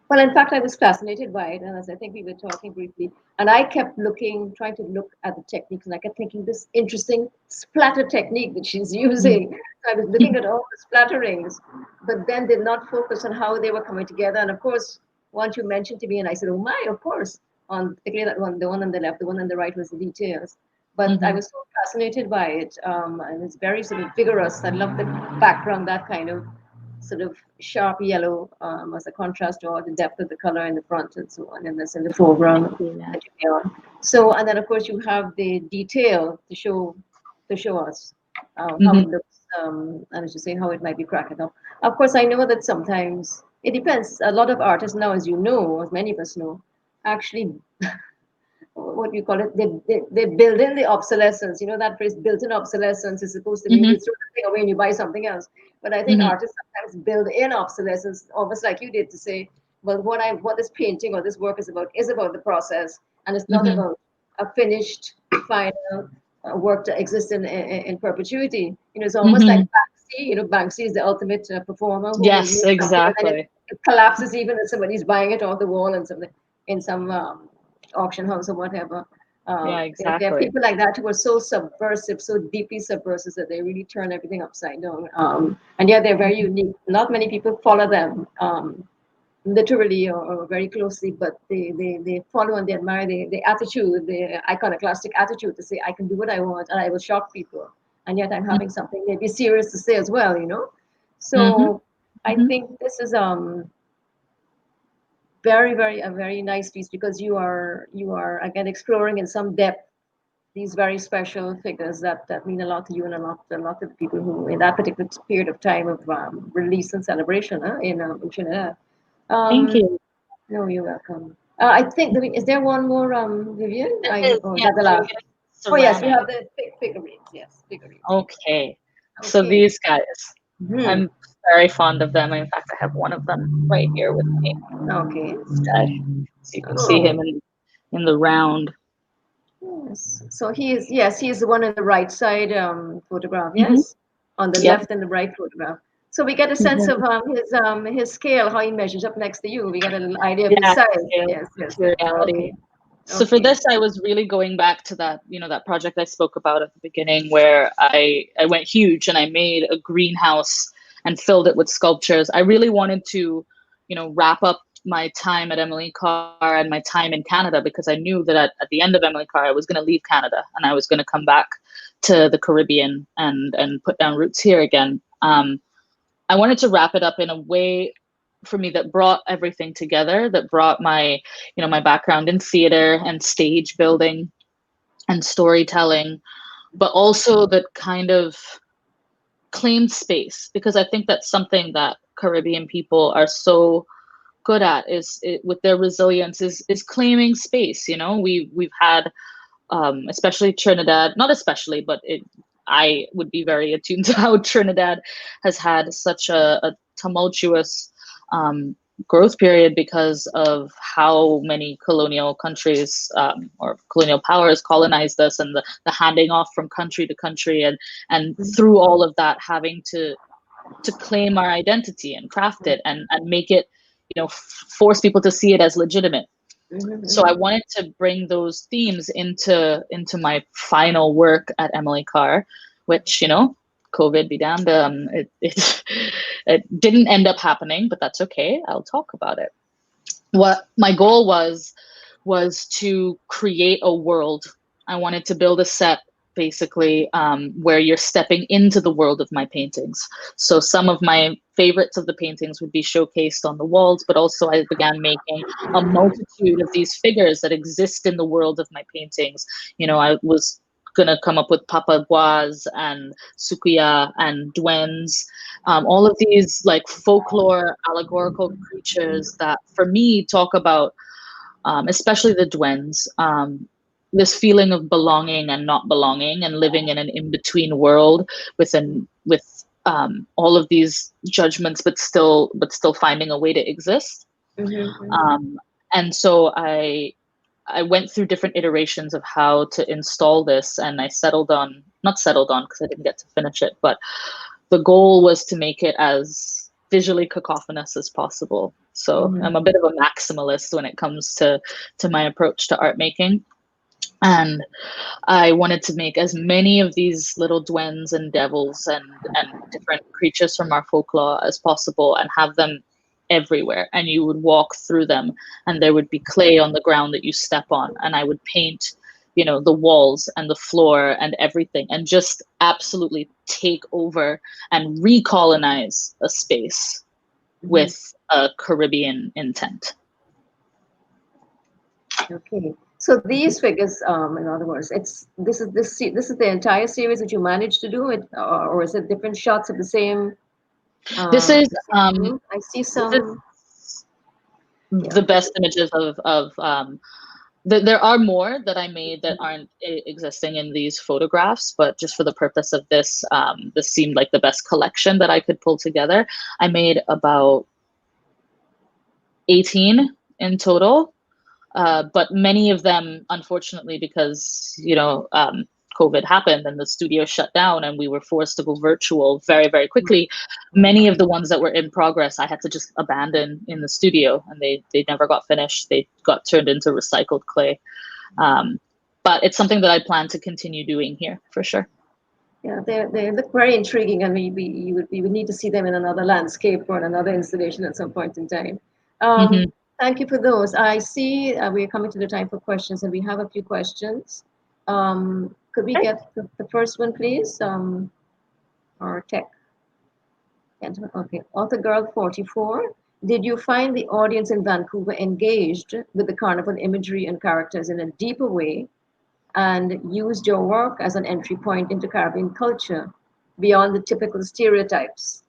Well, in fact, I was fascinated by it, and as I think we were talking briefly, and I kept looking, trying to look at the techniques, and I kept thinking this interesting splatter technique that she's using. So I was looking at all the splatterings, but then did not focus on how they were coming together. And of course, once you mentioned to me, and I said, "Oh my, of course." On particularly that one, the one on the left, the one on the right was the details. But I Mm-hmm. was so fascinated by it, and it's very sort of vigorous. I love the background, that kind of sort of sharp yellow as a contrast or the depth of the color in the front and so on, and that's in the Thank foreground you. Yeah. that you on. So, and then of course you have the detail to show us how Mm-hmm. it looks, and as you say, how it might be cracking up. Of course, I know that sometimes it depends. A lot of artists now, as you know, as many of us know, actually what you call it, they build in the obsolescence. You know that phrase, built-in obsolescence, is supposed to mean Mm-hmm. you throw the thing away and you buy something else. But I think Mm-hmm. artists sometimes build in obsolescence, almost like you did, to say, well, what this painting or this work is about the process, and it's not Mm-hmm. about a finished final work to exist in perpetuity. It's almost like Mm-hmm. Banksy. Banksy is the ultimate performer who will Yes, make something and then exactly. it collapses even if somebody's buying it off the wall and something in some auction house or whatever. Yeah, There are exactly. people like that who are so subversive, so deeply subversive that they really turn everything upside down. And yeah, they're very Mm-hmm. unique. Not many people follow them literally or very closely, but they follow and they admire the attitude, the iconoclastic attitude to say, I can do what I want and I will shock people. And yet I'm having something maybe serious to say as well. Mm-hmm. So I Mm-hmm. think this is very, very a very nice piece because you are again exploring in some depth these very special figures that mean a lot to you and a lot to the people who in that particular period of time of release and celebration in Trinidad. Thank Um, you. no, you're welcome. I think, is there one more, Vivian? Or is Yeah, that the so we last? get Oh, yes, we ceramic. have the figurines. Yes, figurines. Okay. So Okay. these guys, Hmm. I'm very fond of them. In fact, I have one of them right here with me. Okay. This guy. So you can see Oh, him in the round. yes. So he is the one in the right side photograph, Hmm. yes? On the Yep. left and the right photograph. So we get a sense of his scale, how he measures up next to you. We get a little idea of his Yeah, size. scale, Yes, yes, yes. materiality. Okay, So for okay. this, I was really going back to that, that project I spoke about at the beginning, where I went huge and I made a greenhouse and filled it with sculptures. I really wanted to, wrap up my time at Emily Carr and my time in Canada, because I knew that at the end of Emily Carr, I was going to leave Canada and I was going to come back to the Caribbean and put down roots here again. I wanted to wrap it up in a way for me that brought everything together, that brought my background in theater and stage building and storytelling, but also that kind of claimed space, because I think that's something that Caribbean people are so good at, with their resilience, is claiming space. We've had, especially Trinidad, not especially, but I would be very attuned to how Trinidad has had such a tumultuous um, growth period because of how many colonial countries, or colonial powers colonized us, and the handing off from country to country, and through all of that having to claim our identity and craft it and make it, force people to see it as legitimate. So I Mm-hmm. wanted to bring those themes into my final work at Emily Carr, which, COVID be damned, it it didn't end up happening, but that's okay. I'll talk about it. What my goal was to create a world. I wanted to build a set, basically, where you're stepping into the world of my paintings. So some of my favorites of the paintings would be showcased on the walls, but also I began making a multitude of these figures that exist in the world of my paintings. I was gonna come up with papaguas and sukuya and duendes, all of these like folklore allegorical creatures that for me talk about, especially the duendes, this feeling of belonging and not belonging, and living in an in-between world with all of these judgments, but still finding a way to exist. Mm-hmm. Um, and so I went through different iterations of how to install this, and I not settled on because I didn't get to finish it, but the goal was to make it as visually cacophonous as possible. So Mm-hmm. I'm a bit of a maximalist when it comes to my approach to art making. And I wanted to make as many of these little duendes and devils and different creatures from our folklore as possible, and have them everywhere. And you would walk through them, and there would be clay on the ground that you step on, and I would paint, the walls and the floor and everything, and just absolutely take over and recolonize a space Mm-hmm. with a Caribbean intent. Okay. So these figures, in other words, this is the entire series that you managed to do it, or is it different shots of This is the same group? I see this is some. Yeah. the best images of there are more that I made that aren't existing in these photographs, but just for the purpose of this, this seemed like the best collection that I could pull together. I made about 18 in total, but many of them, unfortunately, because COVID happened and the studio shut down and we were forced to go virtual very, very quickly. Many of the ones that were in progress, I had to just abandon in the studio, and they never got finished. They got turned into recycled clay. Um, but it's something that I plan to continue doing here for sure. Yeah, they look very intriguing, and we would need to see them in another landscape or in another installation at some point in time. Hmm. Thank you for those. I see we're coming to the time for questions, and we have a few questions. Could we Okay. get the first one, please? Our tech gentleman. Okay, Author Girl 44. Did you find the audience in Vancouver engaged with the carnival imagery and characters in a deeper way, and used your work as an entry point into Caribbean culture beyond the typical stereotypes?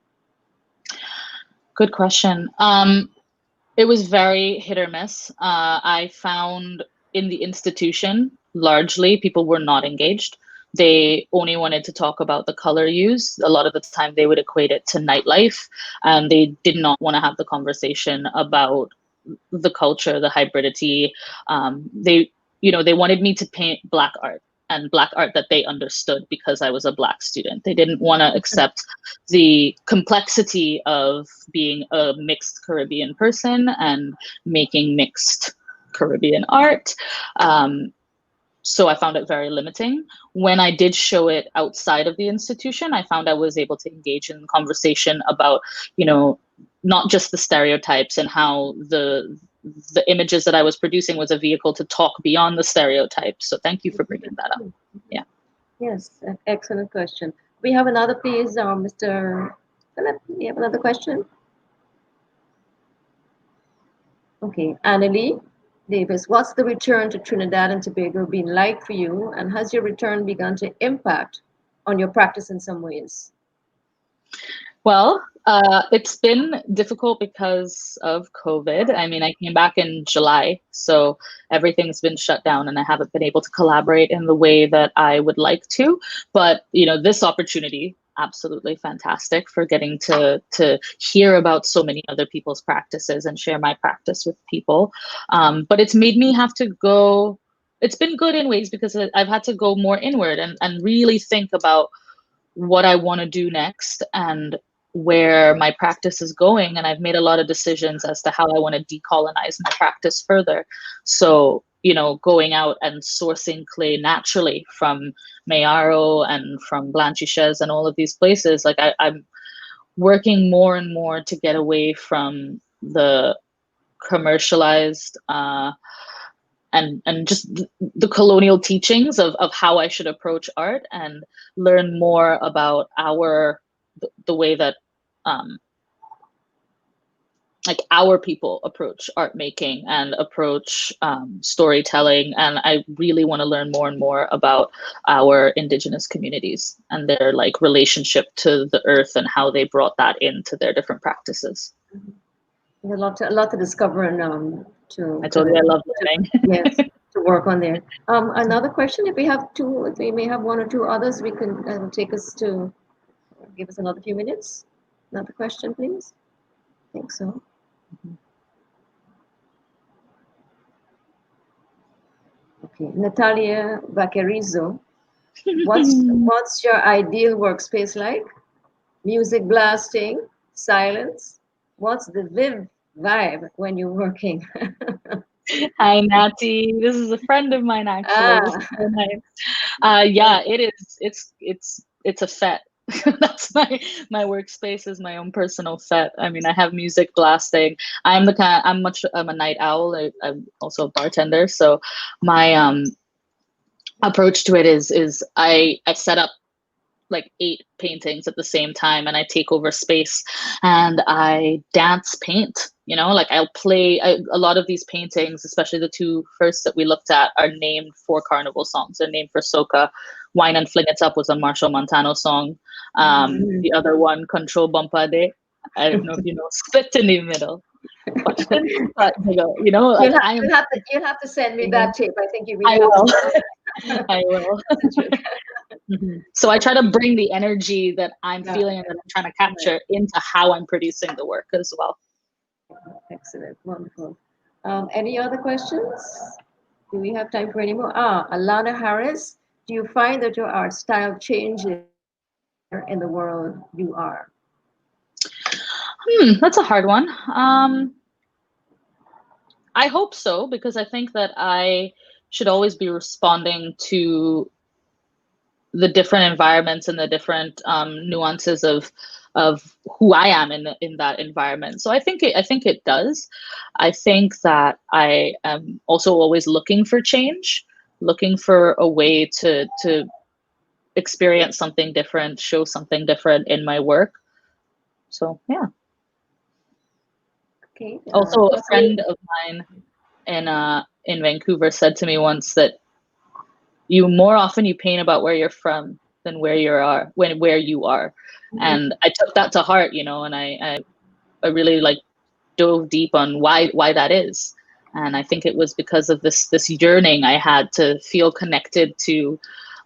Good question. It was very hit or miss. I found in the institution, largely, people were not engaged. They only wanted to talk about the color use. A lot of the time, they would equate it to nightlife, and they did not want to have the conversation about the culture, the hybridity. They wanted me to paint Black art, and Black art that they understood because I was a Black student. They didn't want to accept the complexity of being a mixed Caribbean person and making mixed Caribbean art. So I found it very limiting. When I did show it outside of the institution, I found I was able to engage in conversation about, not just the stereotypes and how the images that I was producing was a vehicle to talk beyond the stereotypes. So thank you for bringing that up. Yeah. Yes, excellent question. We have another, please, Mr. Philip. We have another question. Okay, Annalie Davis, what's the return to Trinidad and Tobago been like for you, and has your return begun to impact on your practice in some ways? Well, it's been difficult because of COVID. I mean, I came back in July, so everything's been shut down and I haven't been able to collaborate in the way that I would like to. But, this opportunity, absolutely fantastic for getting to hear about so many other people's practices and share my practice with people. But it's made me have to go, it's been good in ways because I've had to go more inward and really think about what I want to do next and where my practice is going. And I've made a lot of decisions as to how I want to decolonize my practice further. So, going out and sourcing clay naturally from Mayaro and from Blanchisez and all of these places, like I'm working more and more to get away from the commercialized and just the colonial teachings of how I should approach art and learn more about the way that like our people approach art making and approach storytelling. And I really want to learn more and more about our indigenous communities and their like relationship to the earth and how they brought that into their different practices. A lot to discover and I told you I love learning. Yes, to work on there. Another question, if we may have one or two others, we can give us another few minutes. Another question, please. I think so. Okay, Natalia Vaquerizo, what's your ideal workspace like? Music blasting, silence. What's the vibe when you're working? Hi, Natty. This is a friend of mine, actually. So nice. Yeah, it is. It's a fet. That's my workspace is my own personal fet. I mean, I have music blasting. I'm a night owl. I'm also a bartender. So my approach to it is I set up like 8 paintings at the same time and I take over space and I dance paint, like I'll play a lot of these paintings, especially the 2 first that we looked at are named for carnival songs. They're named for soca. Wine and Fling It Up was a Marshall Montano song. The other one, Control Bumpa Day. I don't know if you know, Split in the Middle. You'll have to send me that tape. I think you really I will. So I try to bring the energy that I'm feeling and that I'm trying to capture into how I'm producing the work as well. Excellent, wonderful. Any other questions? Do we have time for any more? Alana Harris, do you find that your art style changes in the world you are? That's a hard one. I hope so, because I think that I should always be responding to the different environments and the different nuances of who I am in that environment. So I think it does. I think that I am also always looking for change, looking for a way to experience something different, show something different in my work. So yeah. Okay. Also, a friend of mine in Vancouver said to me once that you paint about where you're from than where you are. And I took that to heart, and I really dove deep on why that is. And I think it was because of this yearning I had to feel connected to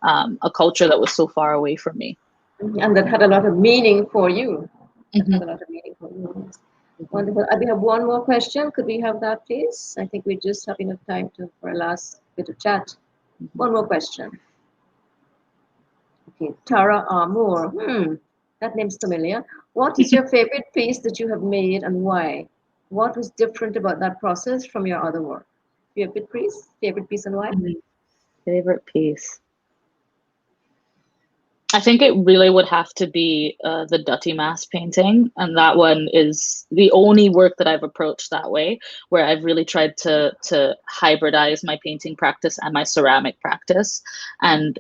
a culture that was so far away from me. And that had a lot of meaning for you. That Mm-hmm. had a lot of meaning for you. Wonderful. We have one more question. Could we have that, please? I think we just have enough time for a last bit of chat. One more question. Okay, Tara Armour. That name's familiar. What is your favorite piece that you have made and why? What was different about that process from your other work? Favorite piece and why? Favorite piece. I think it really would have to be the Dutty Mass painting, and that one is the only work that I've approached that way, where I've really tried to hybridize my painting practice and my ceramic practice, and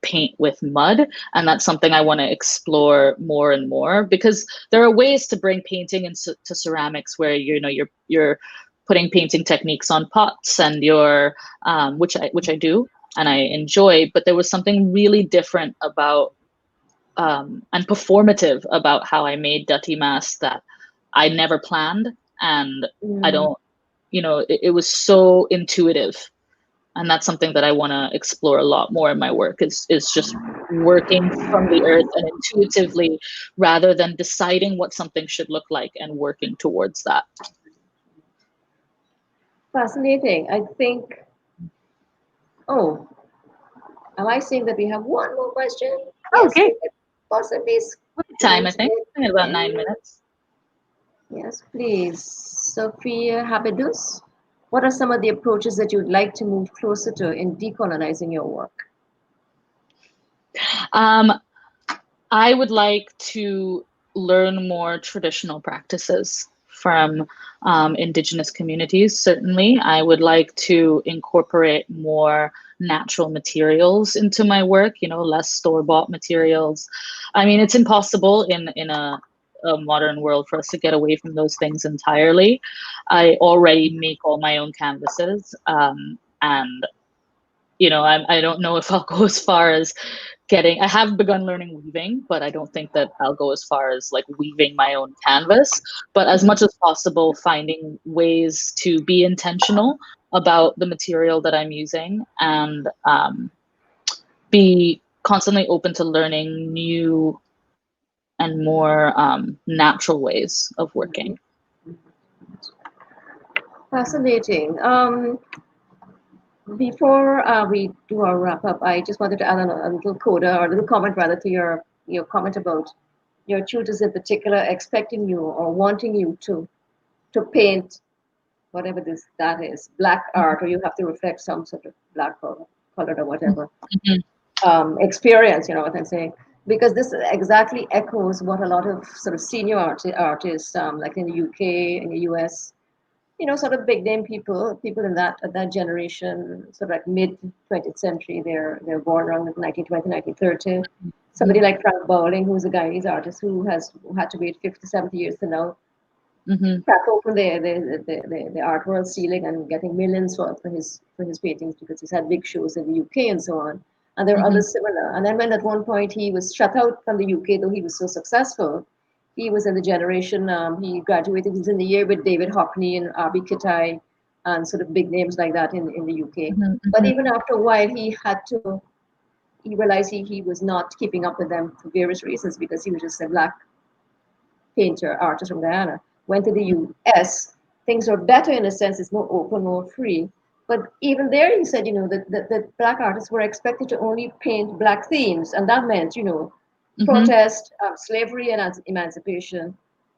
paint with mud. And that's something I want to explore more and more, because there are ways to bring painting into ceramics where you're putting painting techniques on pots, and you're which I do and I enjoy, but there was something really different about and performative about how I made Dutty Mass that I never planned, and I don't, it was so intuitive, and that's something that I want to explore a lot more in my work. Is just working from the earth and intuitively, rather than deciding what something should look like and working towards that. Fascinating. I think. Oh, am I saying that we have one more question? Yes, Okay. we could possibly. Time, I think. About 9 minutes. Yes, please. Sophia Habidus, what are some of the approaches that you'd like to move closer to in decolonizing your work? I would like to learn more traditional practices from indigenous communities. Certainly, I would like to incorporate more natural materials into my work, less store-bought materials. I mean, it's impossible in a modern world for us to get away from those things entirely. I already make all my own canvases, and I don't know if I'll go as far as I have begun learning weaving, but I don't think that I'll go as far as like weaving my own canvas. But as much as possible, finding ways to be intentional about the material that I'm using, and be constantly open to learning new and more natural ways of working. Fascinating. Before we do our wrap up, I just wanted to add a little coda or a little comment rather to your comment about your tutors in particular expecting you or wanting you to paint whatever that is, black art, or you have to reflect some sort of black or colored or whatever experience. You know what I'm saying? Because this exactly echoes what a lot of sort of senior artists, like in the UK, in the US, sort of big name people in that generation, sort of like mid 20th century. They're born around 1920, 1930. Somebody like Frank Bowling, who's a Guyanese artist who had to wait 50, 70 years to now crack open the art world ceiling and getting millions for his paintings, because he's had big shows in the UK and so on. And there are others similar. And then when at one point he was shut out from the UK, though he was so successful, he was in the generation, he graduated, he was in the year with David Hockney and Abi Kitai and sort of big names like that in the UK. But even after a while, he realized he was not keeping up with them for various reasons, because he was just a black painter, artist from Guyana. Went to the US, things are better in a sense, it's more open, more free. But even there, he said, that black artists were expected to only paint black themes. And that meant, protest, slavery and emancipation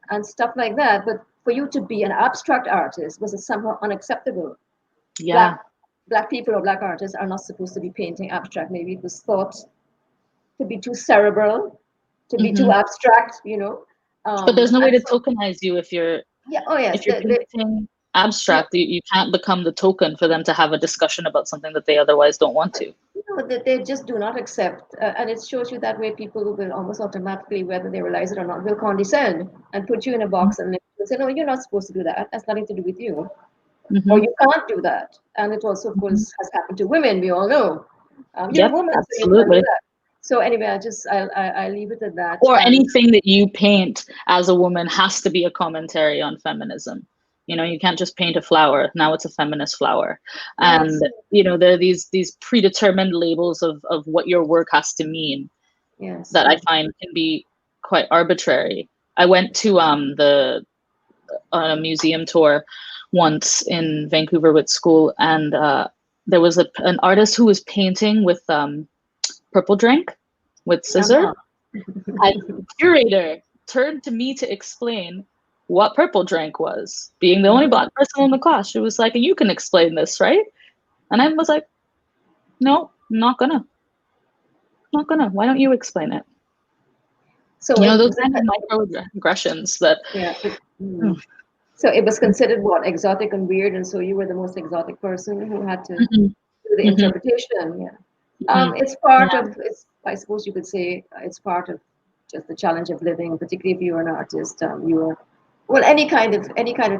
and stuff like that. But for you to be an abstract artist was somehow unacceptable. Yeah. Black people or black artists are not supposed to be painting abstract. Maybe it was thought to be too cerebral, to be too abstract, But there's no way to tokenize you if you're if you're painting abstract. You can't become the token for them to have a discussion about something that they otherwise don't want to. They just do not accept, and it shows you that way people will almost automatically, whether they realize it or not, will condescend and put you in a box and say, no, you're not supposed to do that. That's nothing to do with you, or you can't do that. And it also, of course, has happened to women. We all know. You're a woman, so you can't do that. So anyway, I'll leave it at that. Or And anything that you paint as a woman has to be a commentary on feminism. You know, you can't just paint a flower. Now it's a feminist flower. And, yes, you know, there are these predetermined labels of what your work has to mean yes, that I find can be quite arbitrary. I went to the on a museum tour once in Vancouver with school, and there was an artist who was painting with purple drink with scissor. uh-huh. And the curator turned to me to explain what purple drink was, being the only Black person in the class. She was like, "You can explain this, right?" And I was like, "No, I'm not gonna. Not gonna. Why don't you explain it?" So You know, it, those kind of microaggressions that. yeah. So it was considered what, exotic and weird, and so you were the most exotic person who had to Mhm, do the mhm, interpretation. Yeah. mhm. It's part Yeah. of. It's, I suppose you could say, it's part of just the challenge of living, particularly if you're an artist. You are, well, any kind of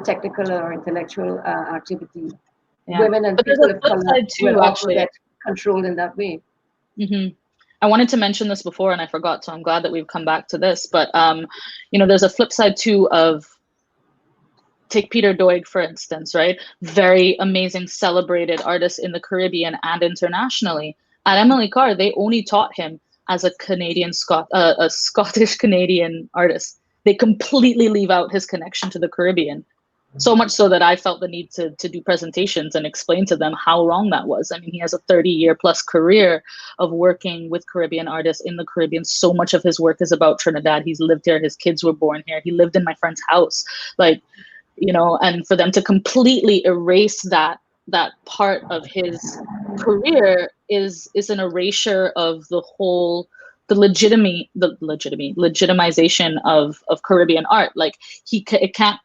technical or intellectual activity. Yeah. Women and But there's people a of flip color side will too, often actually. get controlled in that way. hmm I wanted to mention this before and I forgot, so I'm glad that we've come back to this. But you know, there's a flip side too of, take Peter Doig, for instance, right? Very amazing, celebrated artist in the Caribbean and internationally. At Emily Carr, they only taught him as a a Scottish Canadian artist. They completely leave out his connection to the Caribbean. So much so that I felt the need to do presentations and explain to them how wrong that was. I mean, he has a 30-year plus career of working with Caribbean artists in the Caribbean. So much of his work is about Trinidad. He's lived here. His kids were born here. He lived in my friend's house. Like, you know, and for them to completely erase that part of his career is an erasure of the whole legitimization of Caribbean art. Like he can't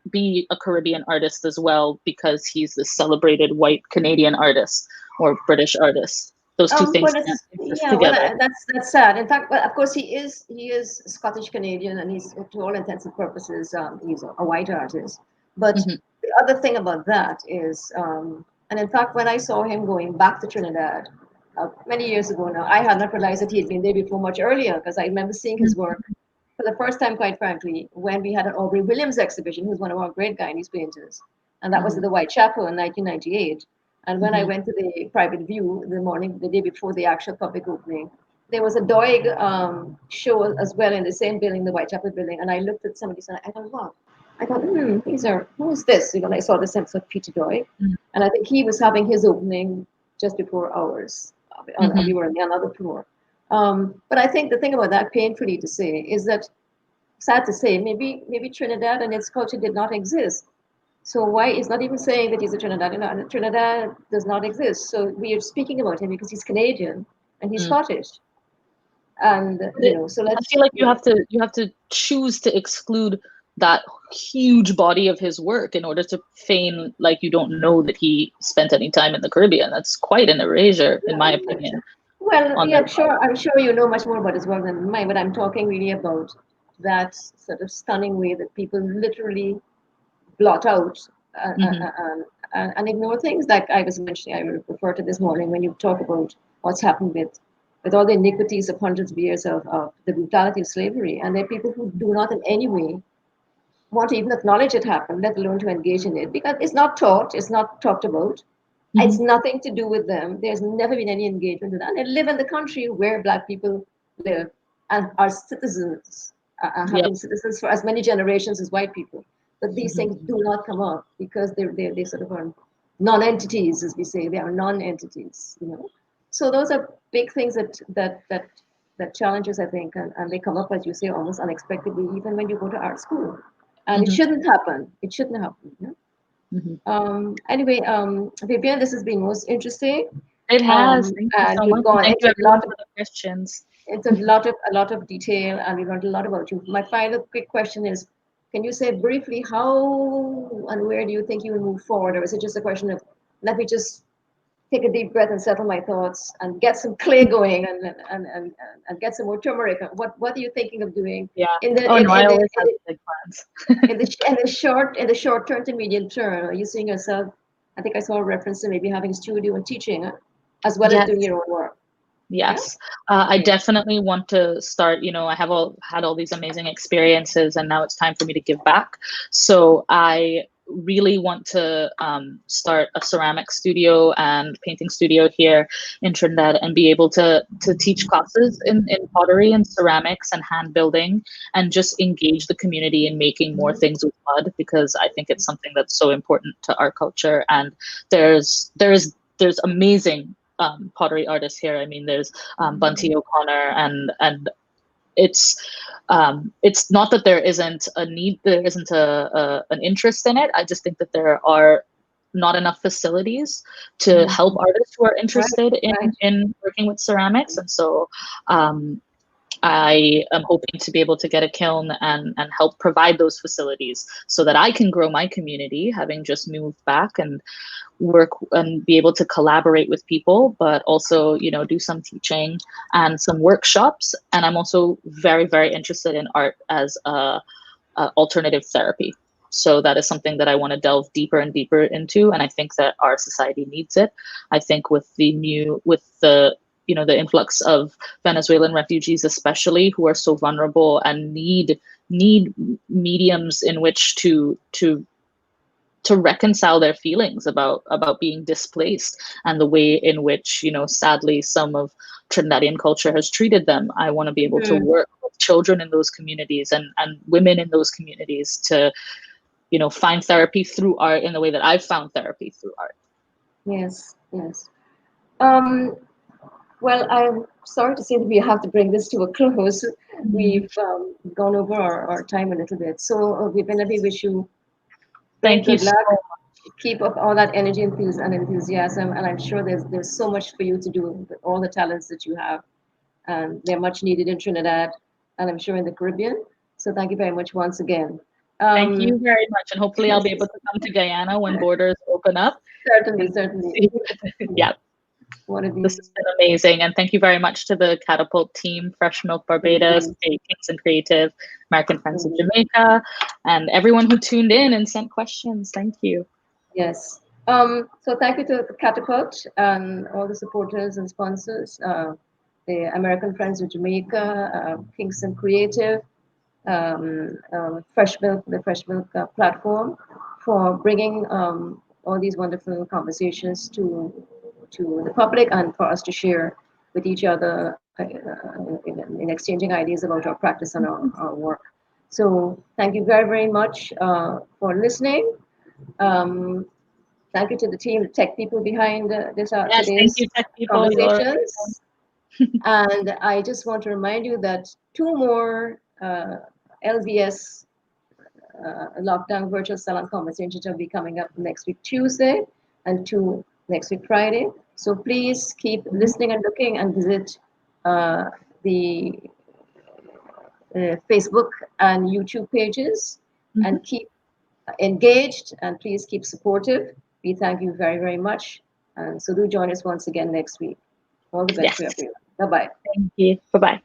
be a Caribbean artist as well because he's this celebrated white Canadian artist or British artist. Those two things Well, can't it's, exist yeah, well, together. that's sad. In fact, well, of course, he is Scottish Canadian, and he's, to all intents and purposes, he's a white artist. But hmm the other thing about that is, and in fact, when I saw him going back to Trinidad many years ago now, I had not realized that he had been there before much earlier, because I remember seeing his work for the first time, quite frankly, when we had an Aubrey Williams exhibition, who's one of our great Guyanese painters, and that was at hmm the Whitechapel in 1998. And when I hmm went to the private view the day before the actual public opening, there was a Doig show as well in the same building, the Whitechapel building. And I looked at somebody and I thought, wow. I thought, who is this? You know, and I saw the sense of Peter Doig. And I think he was having his opening just before ours. We hmm were on another floor. But I think the thing about that, painfully to say, is that, sad to say, maybe Trinidad and its culture did not exist. So why it's not even saying that he's a Trinidadian, and Trinidad does not exist. So we are speaking about him because he's Canadian and he's Scottish. And so I let's feel like you have to choose to exclude that huge body of his work in order to feign like you don't know that he spent any time in the Caribbean. That's quite an erasure, in my opinion, well, on yeah, their I'm sure. I'm sure you know much more about his work than mine, but I'm talking really about that sort of stunning way that people literally blot out hmm and ignore things like I was mentioning. I referred to this morning when you talk about what's happened with all the iniquities of hundreds of years of the brutality of slavery, and there are people who do not in any way want to even acknowledge it happened, let alone to engage in it, because it's not taught, it's not talked about. It's hmm nothing to do with them. There's never been any engagement with that. They live in the country where Black people live and are citizens, have Yep. been citizens for as many generations as white people. But these hmm things do not come up because they sort of are non-entities, as we say. They are non-entities, So those are big things that challenges, I think, and they come up, as you say, almost unexpectedly, even when you go to art school. And it hmm shouldn't happen. It shouldn't happen. hmm Anyway, Vivien, this has been most interesting. It has. Thank you And so we've much. And gone thank you into everyone for the questions. a lot of detail, and we learned a lot about you. My final quick question is, can you say briefly how and where do you think you will move forward, or is it just a question of, let me just take a deep breath and settle my thoughts and get some clay going and get some more turmeric? What are you thinking of doing Yeah. in the Oh in, no, I in the always in have the big plans. in the short term to medium term? Are you seeing yourself? I think I saw a reference to maybe having a studio and teaching, as well as Yes. doing your own work. Yes. I Great. definitely want to start, I have had all these amazing experiences and now it's time for me to give back. So I really want to start a ceramic studio and painting studio here in Trinidad and be able to teach classes in pottery and ceramics and hand building and just engage the community in making more things with mud, because I think it's something that's so important to our culture. And there's amazing pottery artists here. I mean, there's Bunty O'Connor, and it's not that there isn't a need, there isn't an interest in it. I just think that there are not enough facilities to help artists who are Right, interested right. in working with ceramics. And so I am hoping to be able to get a kiln and help provide those facilities so that I can grow my community, having just moved back, and work and be able to collaborate with people, but also, do some teaching and some workshops. And I'm also very, very interested in art as a alternative therapy. So that is something that I want to delve deeper and deeper into. And I think that our society needs it. I think with the influx of Venezuelan refugees, especially, who are so vulnerable and need mediums in which to reconcile their feelings about being displaced, and the way in which, sadly, some of Trinidadian culture has treated them. I want to be able to work with children in those communities and women in those communities to, find therapy through art in the way that I've found therapy through art. Yes, yes. Well, I'm sorry to say that we have to bring this to a close. We've gone over our time a little bit. So, Vivien, we wish you great Thank you good so luck. much. Keep up all that energy and enthusiasm, and I'm sure there's so much for you to do with all the talents that you have, and they're much needed in Trinidad, and I'm sure in the Caribbean. So thank you very much once again. Thank Um, you very much. And hopefully I'll be able to come to Guyana when borders open up. certainly, And certainly. yeah, One of this these. has been amazing. And thank you very much to the Catapult team, Fresh Milk Barbados, Kings and Creative, American Friends of Jamaica, and everyone who tuned in and sent questions. Thank you. Yes. So thank you to Catapult and all the supporters and sponsors, the American Friends of Jamaica, Kingston Creative, Fresh Milk, the Fresh Milk platform, for bringing all these wonderful conversations to the public and for us to share with each other in exchanging ideas about our practice and our work. So thank you very, very much for listening. Um, Thank you to the team, the tech people behind Yes, thank today's you, tech people. conversations. And I just want to remind you that two more LVS lockdown virtual salon conversations will be coming up next week Tuesday and two next week Friday. So please keep listening and looking, and visit the Facebook and YouTube pages, and keep engaged, and please keep supportive. We thank you very, very much. And so do join us once again next week. All the best Yes, for everyone. Bye bye. thank you. Bye-bye.